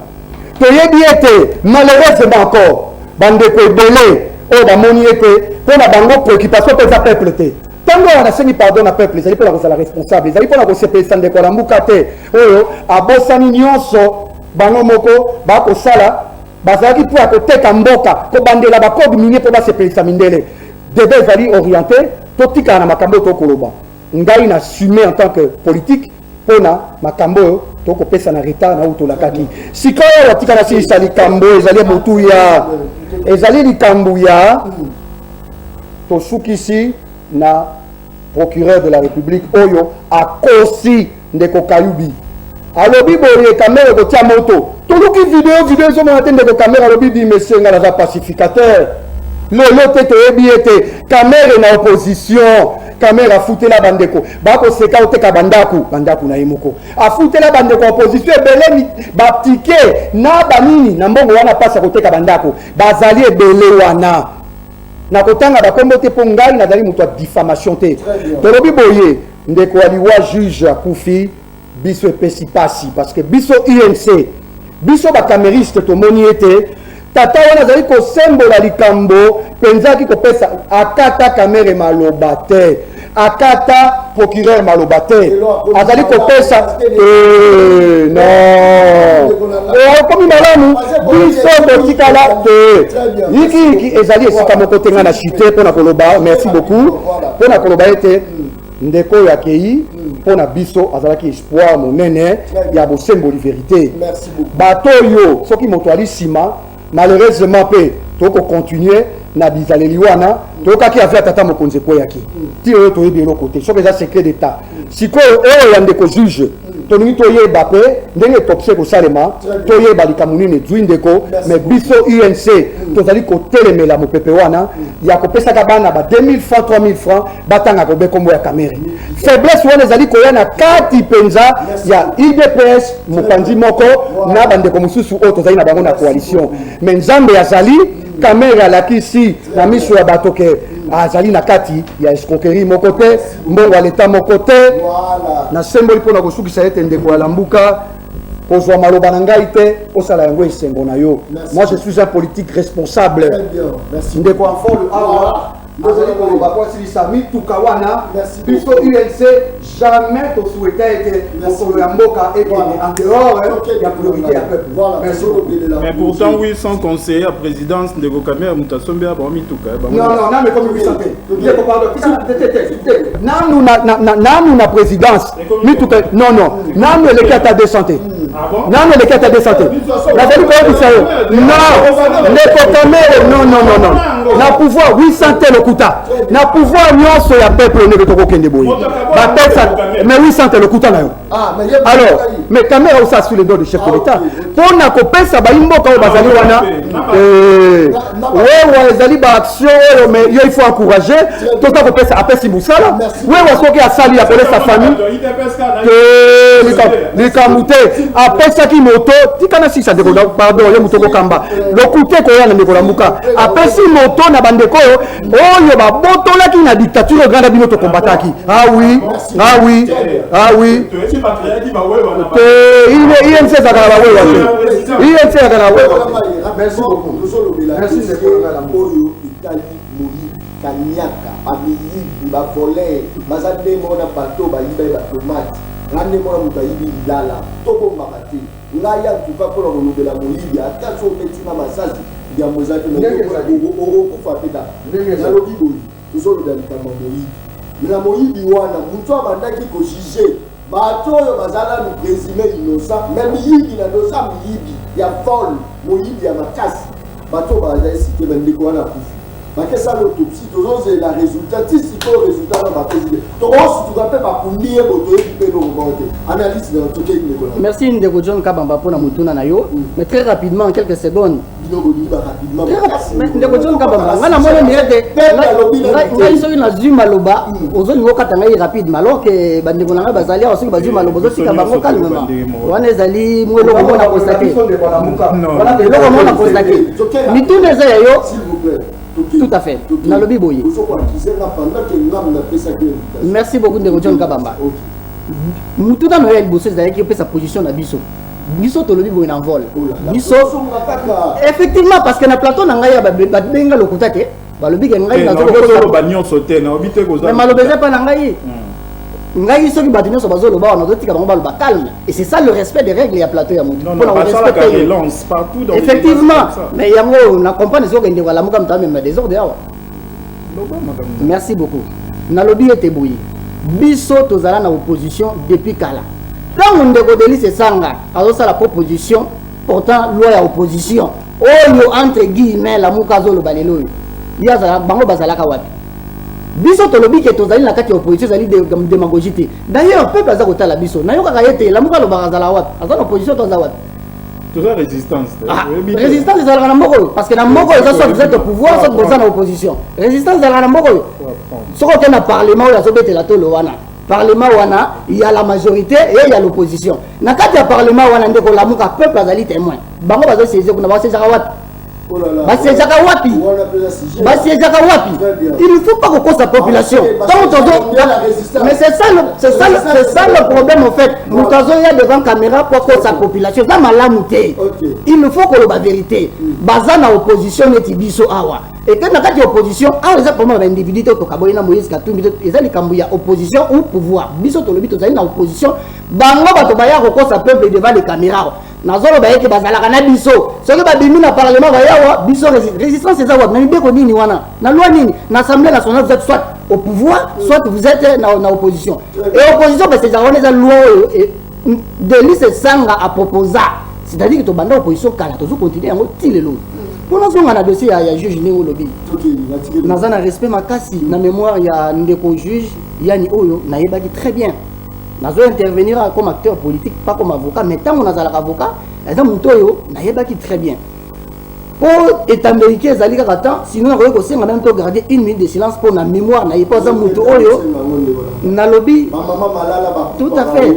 toyebi ete malheureusement encore bandeko ebele oyo bamoni ete mpona bango préoccupation mpe eza peuple te ntango wana nasengi pardon na peuple ezali mpona kozala responsable ezali mpona kosepelisa ndeko na mbuka te oyo abosani nyonso bango moko bakosala bazalaki mpo ya koteka mboka kobandela bakode minie mpo basepelisa mindele debe ezali orienté totikala na makambo oyo tokoloba ngai n'assumer en tant que politique pona makambo toko pesa na retard na uto lakaki sikoyo watikana si sali kambo ezali mutu ya ezali likambo ya to sukisi na procureur de la République oyo akosi ndeko Kayubi alobi boye kamera ko tia moto toluki video zo mona ndeko kamera alobi di monsieur ngala za pacificateur lelo tete ebiete kamera na opposition kamera futela bandeko bako seka oteka bandaku na yemoko afutela bandeko opposition ebele batike na banini na mbongo wana pasa koteka bandako bazali ebele wana na kotanga bakombo te po ngai nazali moto ya diffamation te tolobi boye ndeko aliwa juge akufi biso epesi pasi parce que biso INC biso bakameriste tomoni ete tata wana azali kosembola likambo penzaki kopesa akata kamere maloba te akata procureur maloba te azali kopesa non komi malamu biso botikala te yiki ezali esika moko te nga na chute mpona koloba merci beaucoup mpona koloba ete ndeko oyo akei mpona biso azalaki espoir monene ya bosemboli vérité bato oyo soki moto ali nsima malheureusement mpe tokocontinue na bizaleli wana tokaki afia tata mokonzi ekweyaki ti oyo toyebi eloko te soki eza secret d'état sikoyo oyo ya ndeko juge tolingi toyeba mpe ndenge topse kosalema toyeba likambo nini ezwi ndeko me biso UNC tozali kotelemela mopepe wana ya kopesaka bana ba 2000 francs 3000 francs batanga kobe kombo ya kamere faiblesse wana ezali koya na kati mpenza ya IDPS mopanzi moko na bandeko mosusu oyo tozali na bango na coalition me nzambe azali kamera alakisi na miso ya bato ke azali na kati ya escroquerie moko te mbongo ya leta moko te na semboli mpona kosukisa ete ndeko ya lambuka kozwa maloba na ngai te osala yango esengo na yo. Moi je suis un politique responsable ndeko ya mfolo awa ndozali koloba kwa silisa mituka wana biso UNC jamais tosouhaita ete mokolo ya mboka ekende en dehors ya priorité ya peuple. Mais pourtant oui, sans conseiller à présidence ndeko kamera mutasombe ba mituka non mais comme 800 ndeko pardon nanu na présidence mituka non nanu eleki ata 200 nanu eleki ata 200 nazali koyebisa yo non ndeko kamera non na pouvoir 800 te lokuta na pouvoir nyonso ya peuple ndeko tokokende boye bapesa mais 800 te lokuta na yo alors mais kamera osa sur les dos du chef de l'État pona kopesa baimboka oyo bazali wana wewe ezali baaction oyo mais yo il faut encourager tota kopesa apesi musala wewe soki asali ya kolesa famille likambo te apesaki moto tikana sisa ndeko pardon ye moto kokamba lokute koya na ndeko lambuka apesi moto na bandeko oyo babotolaki na dictature grande bino tokombataki INC ezaka na bawewa te INC ezaka na bawewa. Merci beaucoup. Merci oyo itali moyi kanyaka amiyibi bavole baza nde mona bato bayiba batomate nga nde mona moto ayibi lala tobombaka te ngai antuka mpona kolobela moyibi ata so ometima masasi ya mozaki okokufa peta nalobi boyi tozoloba likambo moyibi na moyibi wana moto abandaki kojuge bato oyo bazala mipresime innocent me miyibi na dosa miyibi ya vol moyibi ya makasi bato bazali site bandeko wana kufi bakesala autopsie tozozela résultat ti sikoyo résultat na bapeside tokosituka mpe bakundi ye boto yebi mpe nokokao te analyse na tokei ndeko na merci ndeko John Kabamba mpona motuna na yo mais très rapidement en quelques secondes ndeko John Kabamba nga namoni mirete ngai soki nazwi maloba ozolingi okata ngai rapidement alors que bandeko na ngai bazali awa soki bazwi maloba ozotika bango calmement wana ezali mwa eloko mona constate eloko mona constate mituna eza ya yo. Tout à fait. Nalobi boye. Merci beaucoup ndeko John Kabamba. Tout dans le bosse ezalaki pe sa position na biso. Biso tolobi boye na vol. Biso effectivement parce que na plateau na ngai ya babenga lokuta te. Balobi ke ngai na zo ba nyonso te na obite ko za. Mais malobeza pa na ngai. Ngai soki bato nyonso bazoloba wana ozotika bango baloba calme et c'est ça le respect des règles ya plateau ya motu mpona respecter lance partout dans effectivement mais yango na comprendre soki ndeko alamuka mta même désordre awa merci beaucoup nalobi ete boye biso tozala na opposition depuis kala ntango ndeko Delis Esanga azosala la proposition pourtant loi ya opposition oyo entre guillemets la muka azoloba lelo oyo yazala bango bazalaka wapi biso tolobi ke tozali na kati ya opposition zali démagogie te d'ailleurs peuple aza kotala biso nayokaka ye te la muka alobaka azala wapi aza na opposition toza wapi toza résistance résistance ezalaka na moko oyo parce que na moko eza soit vous êtes au pouvoir soit boza na opposition résistance ezalaka na moko oyo soki oke na parlement oyo azobetela tolo wana parlement wana il y a la majorité et il y a l'opposition na kati ya parlement wana ndeko lamuka peuple azali témoin bango bazosiéger kuna basejaka wapi basejaka wapi basejaka wapi il ne faut pas qu'on sa population mais c'est ça le problème en fait nous il y a devant caméra pour que sa population dans malamouté il faut que la vérité baza na opposition neti biso awa et que na kati ya opposition awa eza vraiment ba individu to kaboyi na Moïse Katumbi eza likambo ya opposition ou pouvoir biso to lobi to zali na opposition bango bato baya ko sa peuple devant les caméras nazolo bayeke bazalaka na biso soki babimi na parlement bayawa biso résistance eza wapi na mibeko nini wana na loi nini na assemblée nationale vous êtes soit au pouvoir soit vous êtes na opposition et opposition parce que eza eza loi Delis Esanga a proposé c'est-à-dire que to banda opposition kala to continuer yango tilelo pour nous on a dossier ya juge Néo Lobi naza na respect makasi na mémoire ya ndeko juge yani oyo na yebaki très bien nazo intervenir comme acteur politique pas comme avocat mais tant on a un avocat eza mutoyo na yebaki très bien pour état américain ezali kaka temps sinon on ko senga même to garder une minute de silence pour la mémoire na yepa za muto oyo na lobby tout à fait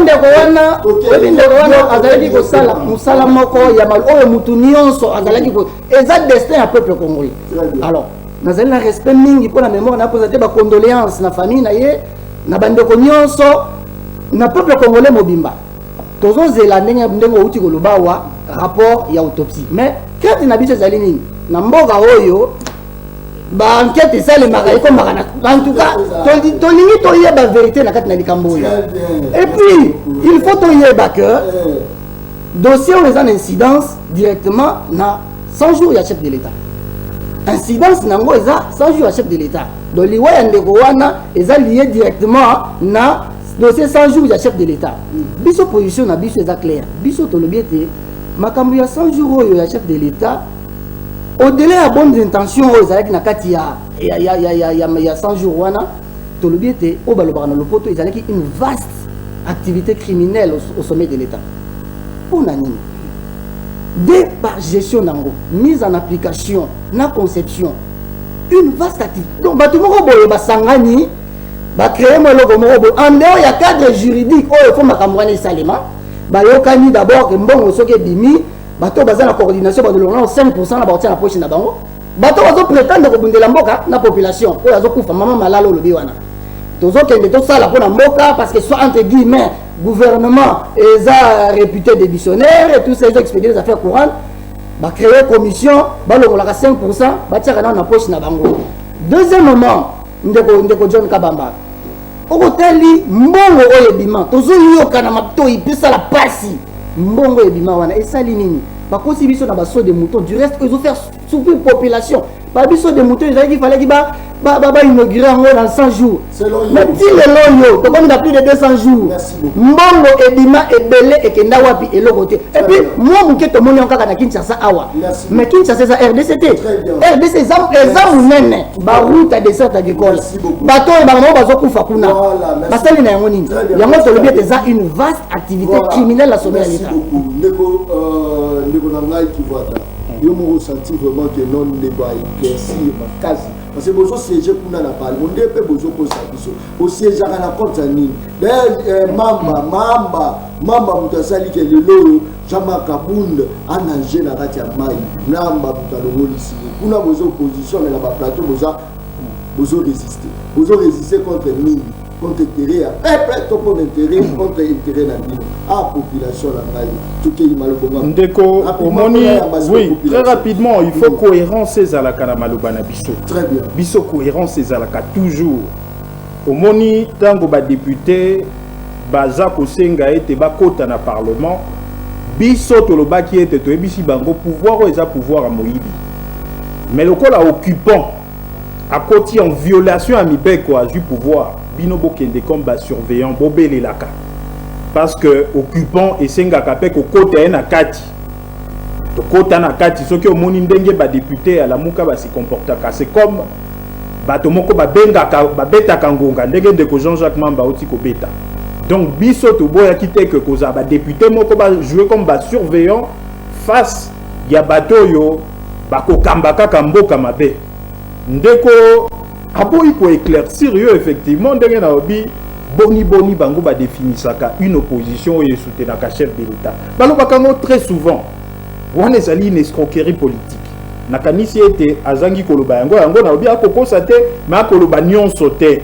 ndeko wana azali ko sala musala moko ya mal oyo mutu nyonso azali ko eza destin ya peuple congolais alors nazali na respect mingi pour la mémoire na poser ba condoléances na famille na ye na bandeko nyonso na peuple congolais mobimba tozo zela ndenge uti koloba wa rapport ya autopsie mais kati na biso ezali nini na mboka oyo ba enquête sale makayi ko makana en tout cas tolingi toyeba vérité na kati na likambo oyo et puis il faut toyeba que dossier on les en incidence directement na 100 jours ya chef de l'état incidence nango eza 100 jours à chef de l'état donc liwa ya ndeko wana eza lié directement na dossier 100 jours à chef de l'état biso position na biso eza clair biso tolobi ete makambo ya 100 jours oyo ya chef de l'état au-delà ya bonnes intentions oyo ezalaki na kati ya 100 jours wana tolobi ete oyo balobaka na lopoto ezalaki une vaste activité criminelle au sommet de l'état mpona nini dès par gestion nango mise en application na conception une vaste activité donc bato moko boye basangani créer mo logo moko boye en dehors ya cadre juridique oyo faut makambo wana esalema bayokani d'abord que mbongo soki ebimi bato baza na coordination badolonga 5% na baotia na poche na bango bato bazo prétendre kobundela mboka na population oyo azokufa mama malala olobi wana tozokende tosala mpona mboka parce que soit entre guillemets gouvernement eza réputé démissionnaire et tous ces expédients des affaires courantes ba créer commission balongolaka 5% batiaka na poche na bango deuxièmement ndeko John Kabamba okotali mbongo oyo ebima tozoyoka na mapto ipesa la pasi mbongo ebima wana esali nini bakosi biso na baso de mouton du reste ils ont fait souffrir population ba biso de mouton il fallait qu'il ba inaugurer en dans 100 jours mais si le lonyo to comme plus de 200 jours mbongo ebima ebele ekenda wapi eloko te et puis moi muke to moni kaka na Kinshasa awa mais Kinshasa ça RDC eza munene ba route à dessert agricole bato ba mama bazokufa kuna basali na yango nini yango to lobi eza une vaste activité criminelle à sommet de l'état ndeko na ngai qui voit yo mo senti vraiment que non débat éclairci quasi parce que bozo siège kuna na parle on ndé pe bozo ko sa biso au siège na compte nini mamba mutasali ke lelo jama kabunda ananje na kati ya mai namba mutalongolisi kuna bozo opposition na ba plateau bozo résister contre nini contre intérêt contre intérêt na bino à population la ngai tout qui malobonga ndeko omoni oui très rapidement il faut cohérence ezalaka na maloba na biso très bien biso cohérence ezalaka toujours omoni tango ba député baza kosenga ete bakota na parlement biso tolobaki ete toyebisi bango pouvoir eza pouvoir à moyibi mais lokola occupant à côté en violation à mibeko à du pouvoir bino bokende comme ba surveillant bobele laka parce que occupant et senga kapé ko côté na kati to kota na kati soki omoni ndenge ba député à la muka ba se comportaka c'est comme bato moko ba bengaka ba betaka ngonga ndenge ndeko Jean-Jacques Mamba oti ko beta donc biso to boya kite que koza ba député moko ba jouer comme ba surveillant face ya bato yo ba ko kambaka kamboka mabe ndeko aboyi ko éclaircir yo effectivement ndenge na obi boni bango ba définissaka une opposition et soutenaka chef de l'État balobaka ngo très souvent wana ezali une escroquerie politique nakanisi ete azangi koloba yango na obi akokosa te mais akoloba nyonso te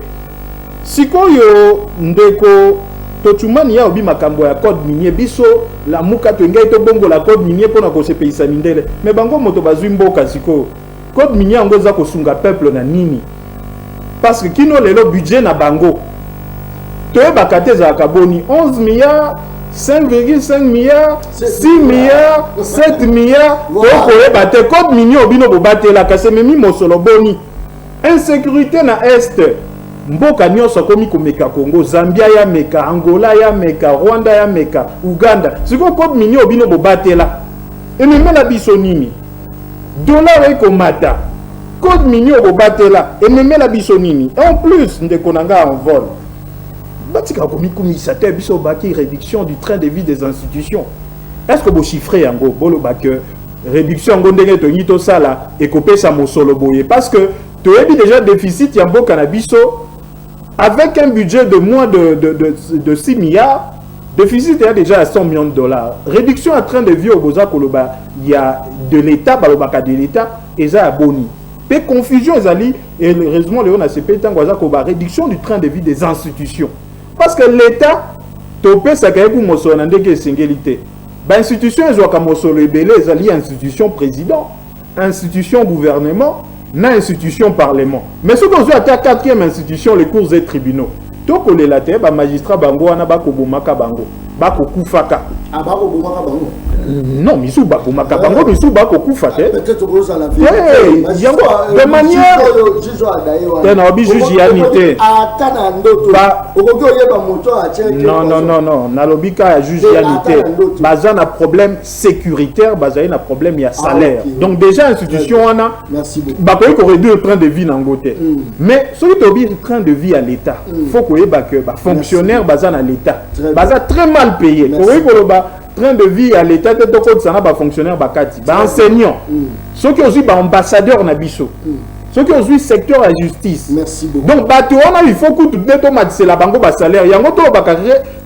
sikoyo ndeko totumani ya obi makambo ya code minier biso la muka to ngai to bongo la code minier pona ko se payisa mindele mais bango moto bazwi mboka sikoyo code minier yango za kosunga peuple na nini parce que kino lelo budget na bango toyebaka te ezalaka boni 11 milliards 5,5 milliards 6 milliards 7 milliards tokoyeba te code minier obino bobatelaka sememi mosolo boni insécurité na est mboka nyonso akomi komeka Congo Zambia ya meka Angola ya meka Rwanda ya meka Uganda siko code minier obino bobatela ememela biso nini dollar ekomata code minier bobatela ememela biso nini en plus ndeko nanga en vol batika komisa te biso baki réduction du train de vie des institutions est-ce que vous chiffrez yango bolo que réduction ngo ndenge to nyito sala ekopesa mosolo boye parce que tu as déjà déficit ya mboka na biso avec un budget de moins de 6 milliards déficit est déjà à 100 millions de dollars réduction à train de vie au boza koloba il y a de l'état balobaka de l'état et ça boni pe confusion ezali et heureusement léon a CP tango za koba réduction du train de vie des institutions parce que l'état topé ça kayeku mosolo na ndenge singélité ba institution ezwaka mosolo ebele ezali institution président institution gouvernement na institution parlement mais ce qu'on a quatrième institution les cours et tribunaux toko le laté ba magistrat bango wana ba kobomaka bango ba kokufaka abako bomaka bango non misu ba bomaka bango misu ba kokufa te peut-être que ça la vie yango de manière tena obi juge yanité atana ndoto okoki oyeba moto acheke non na lobika ya juge yanité baza na problème sécuritaire baza na problème ya salaire donc déjà institution wana ba ko réduire le train de vie nango te mais celui qui obéit le train de vie à l'état faut que ba fonctionnaire baza na l'état baza très mal payé ko ba train de vie à l'état de toko sana ba fonctionnaire bakati ba enseignant ceux qui aussi ba ambassadeur na biso ceux qui aussi secteur à justice merci beaucoup donc bato wana il faut que tout automatisé la bango ba salaire yango to ba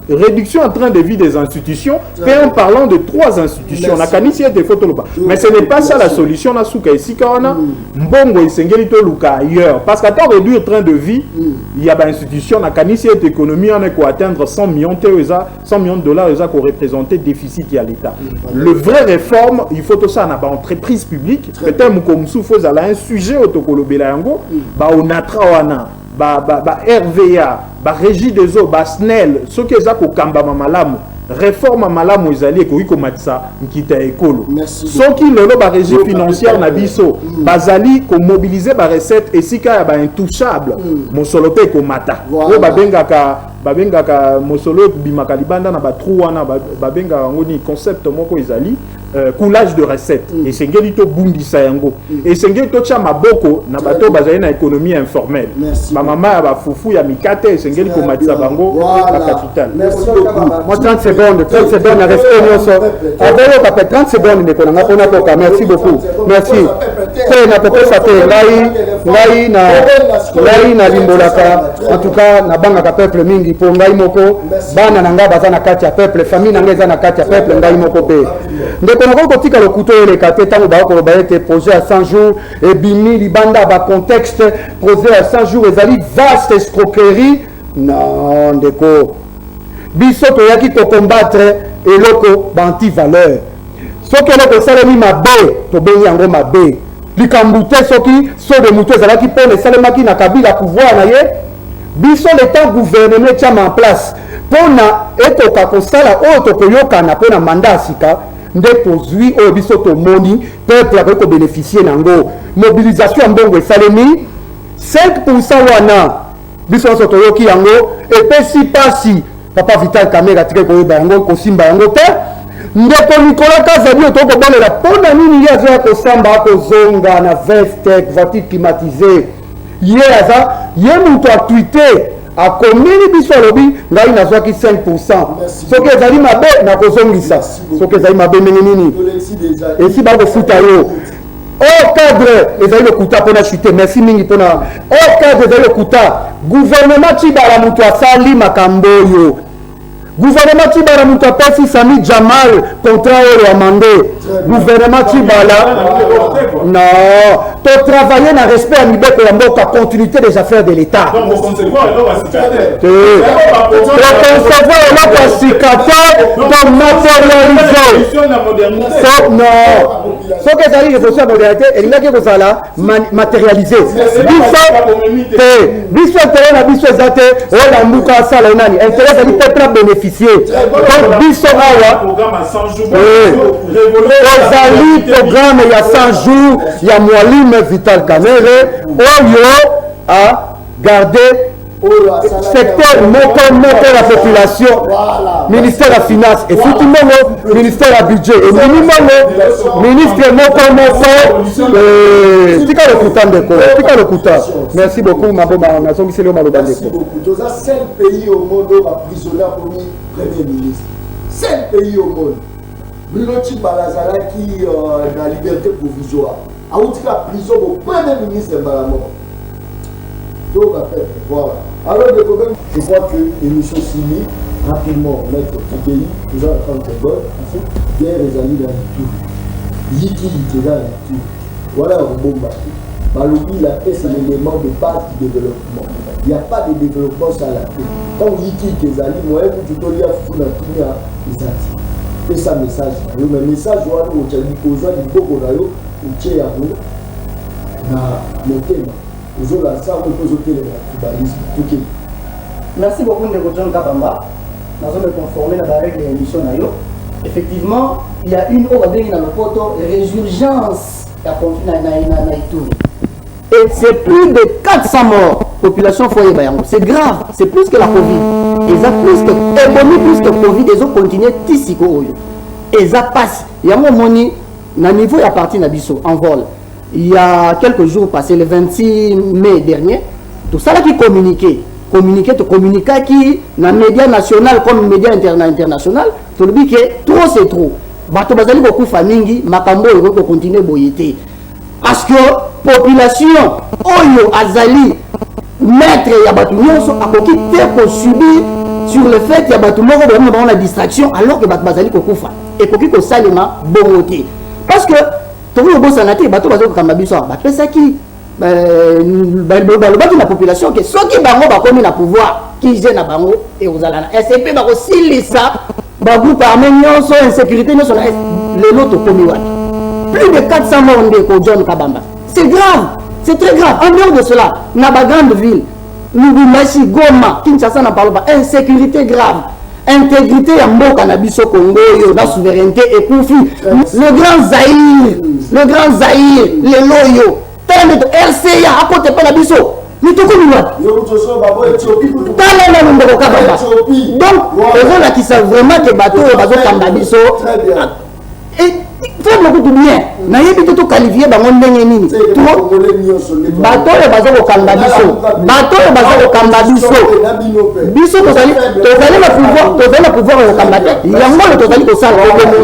réduction en train de vie des institutions et en parlant de 3 institutions na kanisi des photos mais ce n'est pas ça la solution na suka ici kana mbongo isengeli to luka ailleurs parce qu'à temps réduire train de vie il y a ba institution na kanisi et économie on est quoi atteindre 100 millions de dollars ça ko représenter déficit à l'état le vrai réforme il faut tout ça na ba entreprise publique peut-être mukomsu faut za un sujet otokolobela yango ba onatra wana ba RVA ba régie des eaux ba SNEL ce que ça ko kamba malamu réforme malamu ezali ko ikomatisa nkita ekolo soki lelo ba régie financière na biso bazali ko mobiliser ba recette esika ya ba intouchable mosolo pe ko mata o babengaka mosolo bimaka libanda na ba trou wana babengaka ngoni concept moko ezali coulage de recettes et sengeli to bundisa yango et sengeli to tcha maboko na bato bazali na économie informelle ba mama ya ba fufu ya mikate et sengeli ko matisa bango la capitale moi 30 secondes na respect nyonso avec papa 30 secondes ne konanga pona toka merci beaucoup merci te na kopesa te ngai na limbolaka en tout cas na bangaka peuple mingi po ngai moko bana nanga baza na kati ya peuple famille nanga eza na kati ya peuple ngai moko pe ndeko nako kotika le couteau et les kate tango ba ko ba ete projet à 100 jours et bimi libanda ba contexte projet à 100 jours ezali vaste escroquerie non ndeko biso to yaki to combattre eloko ba anti valeur soki eloko salemi mabe to bengi yango mabe likambute soki so de mutu ezalaki pone salemaki na kabila pouvoir na ye biso le temps gouvernement tiama en place pona etoka kosala oyo tokoyokana pona mandat sika nde tozwi oyo biso tomoni peuple akoki kobénéficie nango mobilisation ya mbongo esalemi 5% wana biso nyonso toyoki yango epesi pasi papa Vital Kamerhe atike koyeba yango kosimba yango te ndeko Nicolas Kazadi tokobolela mpona nini ye azoya kosamba akozonga na vestek voiture climatisée ye aza ye moto atwite akomini biso alobi ngai nazwaki 5%. Soki ezali mabe nakozongisa soki ezali mabe ndenge nini esi bakofuta yo au cadre ezali lokuta mpona chute. Merci mingi mpona au cadre ezali lokuta gouvernement Tshibala moto asali makambo oyo gouvernement Tshibala moto apesi Sami Jamal contrat oyo amande gouvernement Tshibala non to travailler na respect ya mibeko ya mboka continuité des affaires de l'État to concevoir eloko ya sika te to matérialiser non soki ezali révolution ya modernité elingaki kozala matérialiser biso intérêt na biso eza te oyo na mbuka asala nani intérêt ezali peuple a bénéficier donc biso awa ezali programme ya 100 jours ya Mwalimu Vital Kamerhe oyo a garder secteur moko la population ministère la finance et foutu ministère la budget et minimum ministre moko tika lokuta ndeko tika lokuta. Merci beaucoup maboma nazongiseli maloba ndeko. Merci beaucoup. Dans un seul pays au monde où emprisonné premier ministre, seul pays au monde Bruno Tshibala azalaki na liberté provisoire autika prison au premier ministre Mbalamo. Donc voilà. Alors je crois que l'émission Simi rapidement mettre Kikeli nous allons prendre très bonne Pierre ezali dans tout Yiki qui est dans tout voilà un bon bâti Balobi la paix c'est l'élément de base du développement. Il n'y a pas de développement sans la paix. Quand Yiki qui est allé moi je te dis à fou la première isati et ça message le message voilà où tu as dit aux gens du Bogo Rayo où tu es à vous na motema. Merci beaucoup de John Kabamba. Nous allons me conformer à la règle de l'émission. Effectivement, il y a une autre résurgence qui a continué à Ituri. Et c'est plus de 400 morts. Population foyer Bayango. C'est grave. C'est plus que la Covid. Ils ont plus que Covid. Ils ont continué Tissiko. Ils ont passé. Il y a un moment, na niveau à partir d'Abisso en vol. Il y a quelques jours passés, le 26 mai dernier, tout ça là qui communiquait qui dans les médias nationaux comme les médias internationaux, tout le dit que trop c'est trop. Bato bazali beaucoup famille, makambo il faut continuer boyete. Parce que population oyo azali maître ya bato nyonso akoki te ko subir sur le fait ya bato moko ba la distraction alors que bato bazali ko kufa et koki ko salima bongote. Parce que tout le monde a bateau comme la population que ceux qui ont commis le pouvoir qui gênent bango et aux alana SCP va aussi ça groupe arménien sont insécurité nous sont les autres commis plus de 400 morts de John Kabamba. C'est grave, c'est très grave. En dehors de cela, dans la grande ville Lubumbashi, Goma, Kinshasa n'a pas insécurité grave. Intégrité à Mboka na biso Congo, la souveraineté et conflit. Le grand Zaïre, les loyaux, RCA, à côté pas la biso. Mais tout comme nous. Donc, les gens qui savent vraiment que bateau est basé comme la biso. Et faut beaucoup de bien. Na yebi tout qualifié dans mon dernier minute. Bateau est basé au Kambabiso. Bateau est basé au Kambabiso. Biso le pouvoir au Kambate. Il y a moins de totali au sale.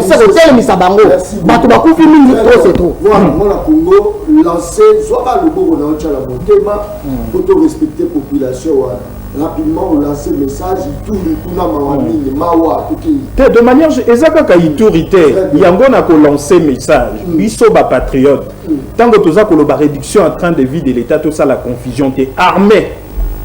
C'est le tel misabango. Bateau ba kufi mingi trop c'est trop. Voilà, Congo lancé soit le beau on a la montema pour respecter population rapidement on lance le message tout na mawamini mawa tout de manière ezaka iturité yango na ko lancer message biso ba patriote tant que toza ko la réduction en train de vie de l'état tout ça la confusion t'es armé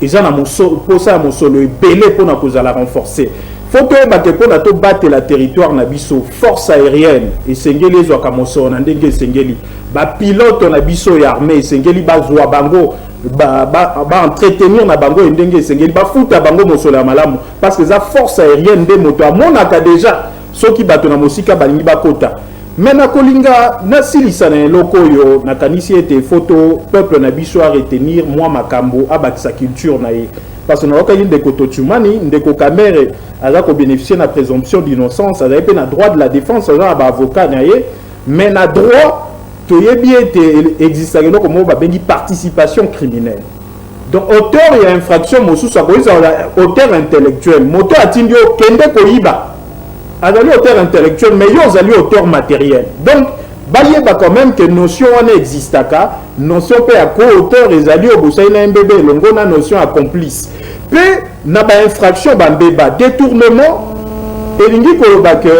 ils en a mon pour ça mon solo belé pour na cause la renforcer faut que battre pour na to battre la territoire na biso force aérienne et sengeli zo ka moso na ndenge sengeli ba pilote na biso ya armée sengeli bazwa bango ba entretenir na bango ndenge sengeli ba futa bango mosolo ya malamu parce que za force aérienne de moto amonaka déjà ceux qui bato na mosika balingi bakota Mais na kolinga na silisa na eloko yo na kanisi ete photo peuple na biso a retenir moi makambo abakisa culture na ye parce que na oka yinde ko tochumani ndeko kamere aza ko bénéficier na présomption d'innocence aza pe na droit de la défense aza ba avocat na ye mais na droit to yebi ete existe eloko mo ba bengi participation criminelle. Donc auteur et infraction mosusu akoisa auteur intellectuel moto atindi yo kende ko yiba azali auteur intellectuel mais yo azali auteur matériel. Donc bayeba quand même que notion on existaka notion pe ya co-auteur ezali obusai na mbebe longo na notion accomplice pe na ba infraction ba mbeba détournement elingi koloba que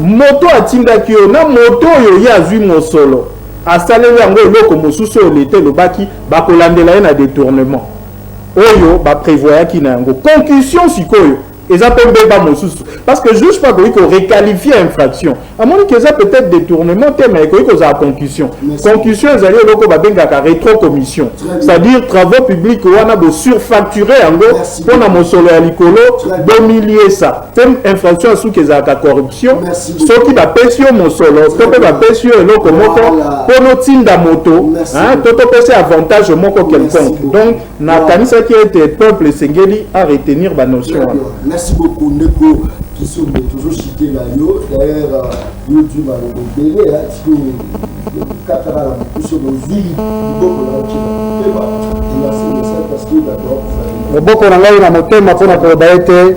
moto atindaki yo na moto yo ya azwi mosolo asaleli yango eloko mosusu olete lobaki bakolandela ye na détournement oyo baprévoyaki na yango concussion sikoyo eza mpe mbeba mosusu parce que juge pas koki korequalifier infraction amoni ke eza peut-être détournement te mais ekoki kozala concussion concussion ezali eloko babengaka rétrocommission c'est-à-dire travaux publics wana bosurfacture yango mpona mosolo ya likolo bomilie sa te infraction asuki ezalaka corruption soki bapesi yo mosolo to mpe bapesi yo eloko moko mpo notinda moto to topesi avantage moko quelconque donc nakanisaki ete peuple esengeli a retenir banotion wana. Merci beaucoup, Neko, qui sont toujours cités là. D'ailleurs, YouTube a le bébé, parce que le Qatar a sur nos villes, parce que d'abord, le boko na ngai na motema pona koloba ete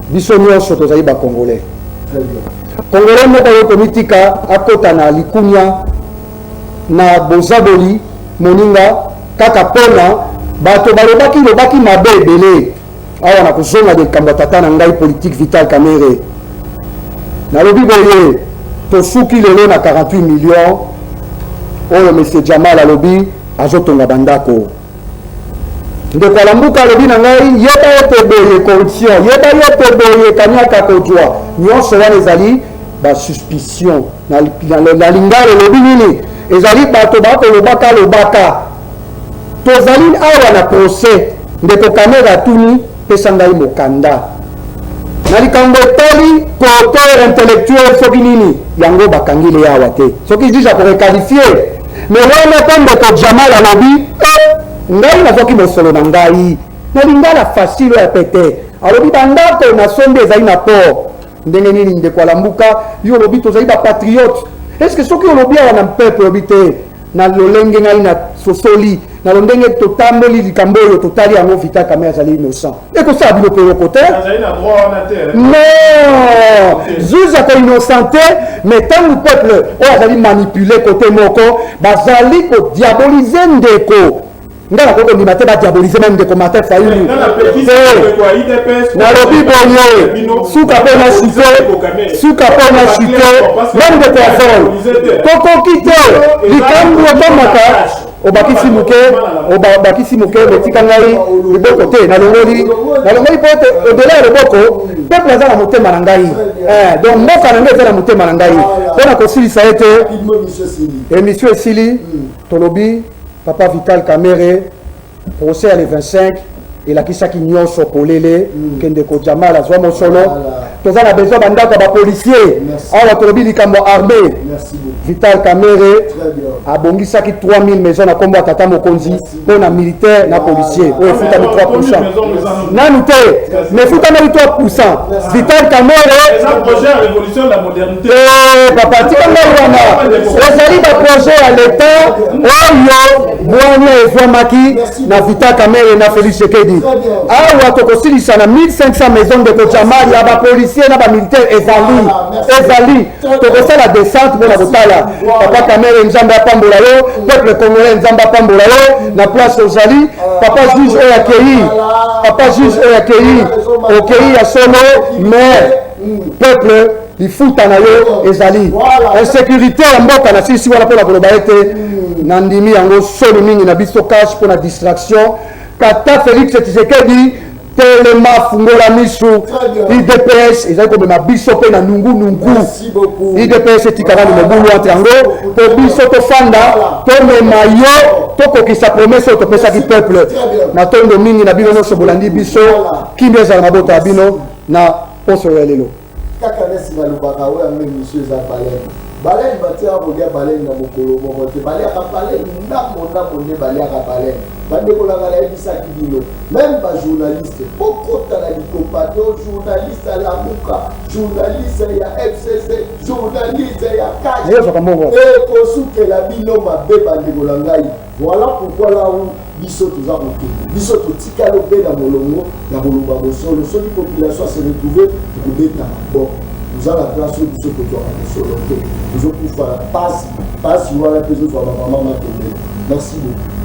biso nyonso tozali ba congolais. Congolais moko yo komitika akota na likunya na bozaboli moninga kaka pona bato balobaki mabe ebele. awa na kuzonga de kambatata na ngai politique Vital Kamerhe na lobi boye to suki lelo na 48 millions oyo monsieur Jamal alobi azotonga bandako ndeko alambuka alobi na ngai yeba ete boye corruption yeba ete boye kanyaka kodwa nyonso wana ezali ba suspicion na lingalo lobi nini ezali bato bakolobaka lobaka tozali awa na procès ndeko Kamerhe atuni pesa ngai mokanda na likambo etali co-auteur intellectuel soki nini yango bakangile yawa te soki juge akorequalifie mais wana mpe ndeko Jamal alobi ngai nazoki mosolo na ngai nalingala facile ya pete alobi bandako na sombe ezali na port ndenge nini ndeko alambuka yo olobi tozali bapatriote est-ce que soki olobi awa na peuple olobi te na lolenge ngai na sosoli na londenge totamboli likambo oyo totali yango Vital Kamerhe azali innocent ekosala bino mpe yoko te non juge ako innocent te mais ntango peuple oyo azali manipule kote moko bazali kodiabolize ndeko nga nakoko ndima te badiabolize meme ndeko Martin Fayulu nalobi boye suka mpe na chute meme ndeko ya vol tokoki te likambo otomaka obakisi muke betika ngai liboko te nalongoli mpo ete odela ya loboko peuple aza na motema na ngai donc mboka na ngai eza na motema na ngai mpona kosilisa ete émission esili tolobi papa Vital Kamerhe procès ya le 25 elakisaki nyonso polele ke ndeko Jamal azwa mosolo toza na besoin bandako ya bapolisier awa tolobi likambo armé Vital Kamerhe abongisaki 3000 maisons na kombo ya tata mokonzi mpona militaire na policier oyo efutami 3% nanu te mais efutamaki 3% Vital Kamerhe papa tika ngai wana ezali baprojet ya leta oyo bwanya ezwamaki na Vital Kamerhe na Félix Tshisekedi awa tokosilisa na 1500 maisons ndeko Jamal ya bapolisier na bamilitaire ezali tokosala descente mpona kotala papa Kamerhe nzambe apambola yo peuple congolais nzambe apambola yo na place ozali papa juge oyo akei okei ya solo mais peuple lifuta na yo ezali insécurité ya mboka na sisi wana mpona koloba ete na ndimi yango soni mingi na biso cash mpona distraction kata Félix Tshisekedi telema fungola misu IDPS ezali komema biso mpe na nungu IDPS etikaka ni mobulu entre yango po biso tofanda tomema yo tokokisa promese oyo topesaki peuple na tondo mingi na bino nyonso bolandi biso kimbi ezala mabota ya bino na poso ya lelo kaka nesi balobaka oyo yango émission eza baleine baleine batia kolia baleine na mokolo moko te baliaka baleine ndambo nde baliaka baleine bandeko nanga nayebisaki bino même bajournaliste okota na likopate o journaliste ya lamuka journaliste ya fcc journaliste ya kaji ekosukela bino mabe bandeko na ngai voilà pourquoi là où biso toza kokende biso totikali mpe na molongo ya koloba mosolo soki population se retrouve kobetama bon toza na place oyo biso tozwaka mosolo te tozokufa na pasi wana mpe ezozwa bamama matembele merci beaucoup.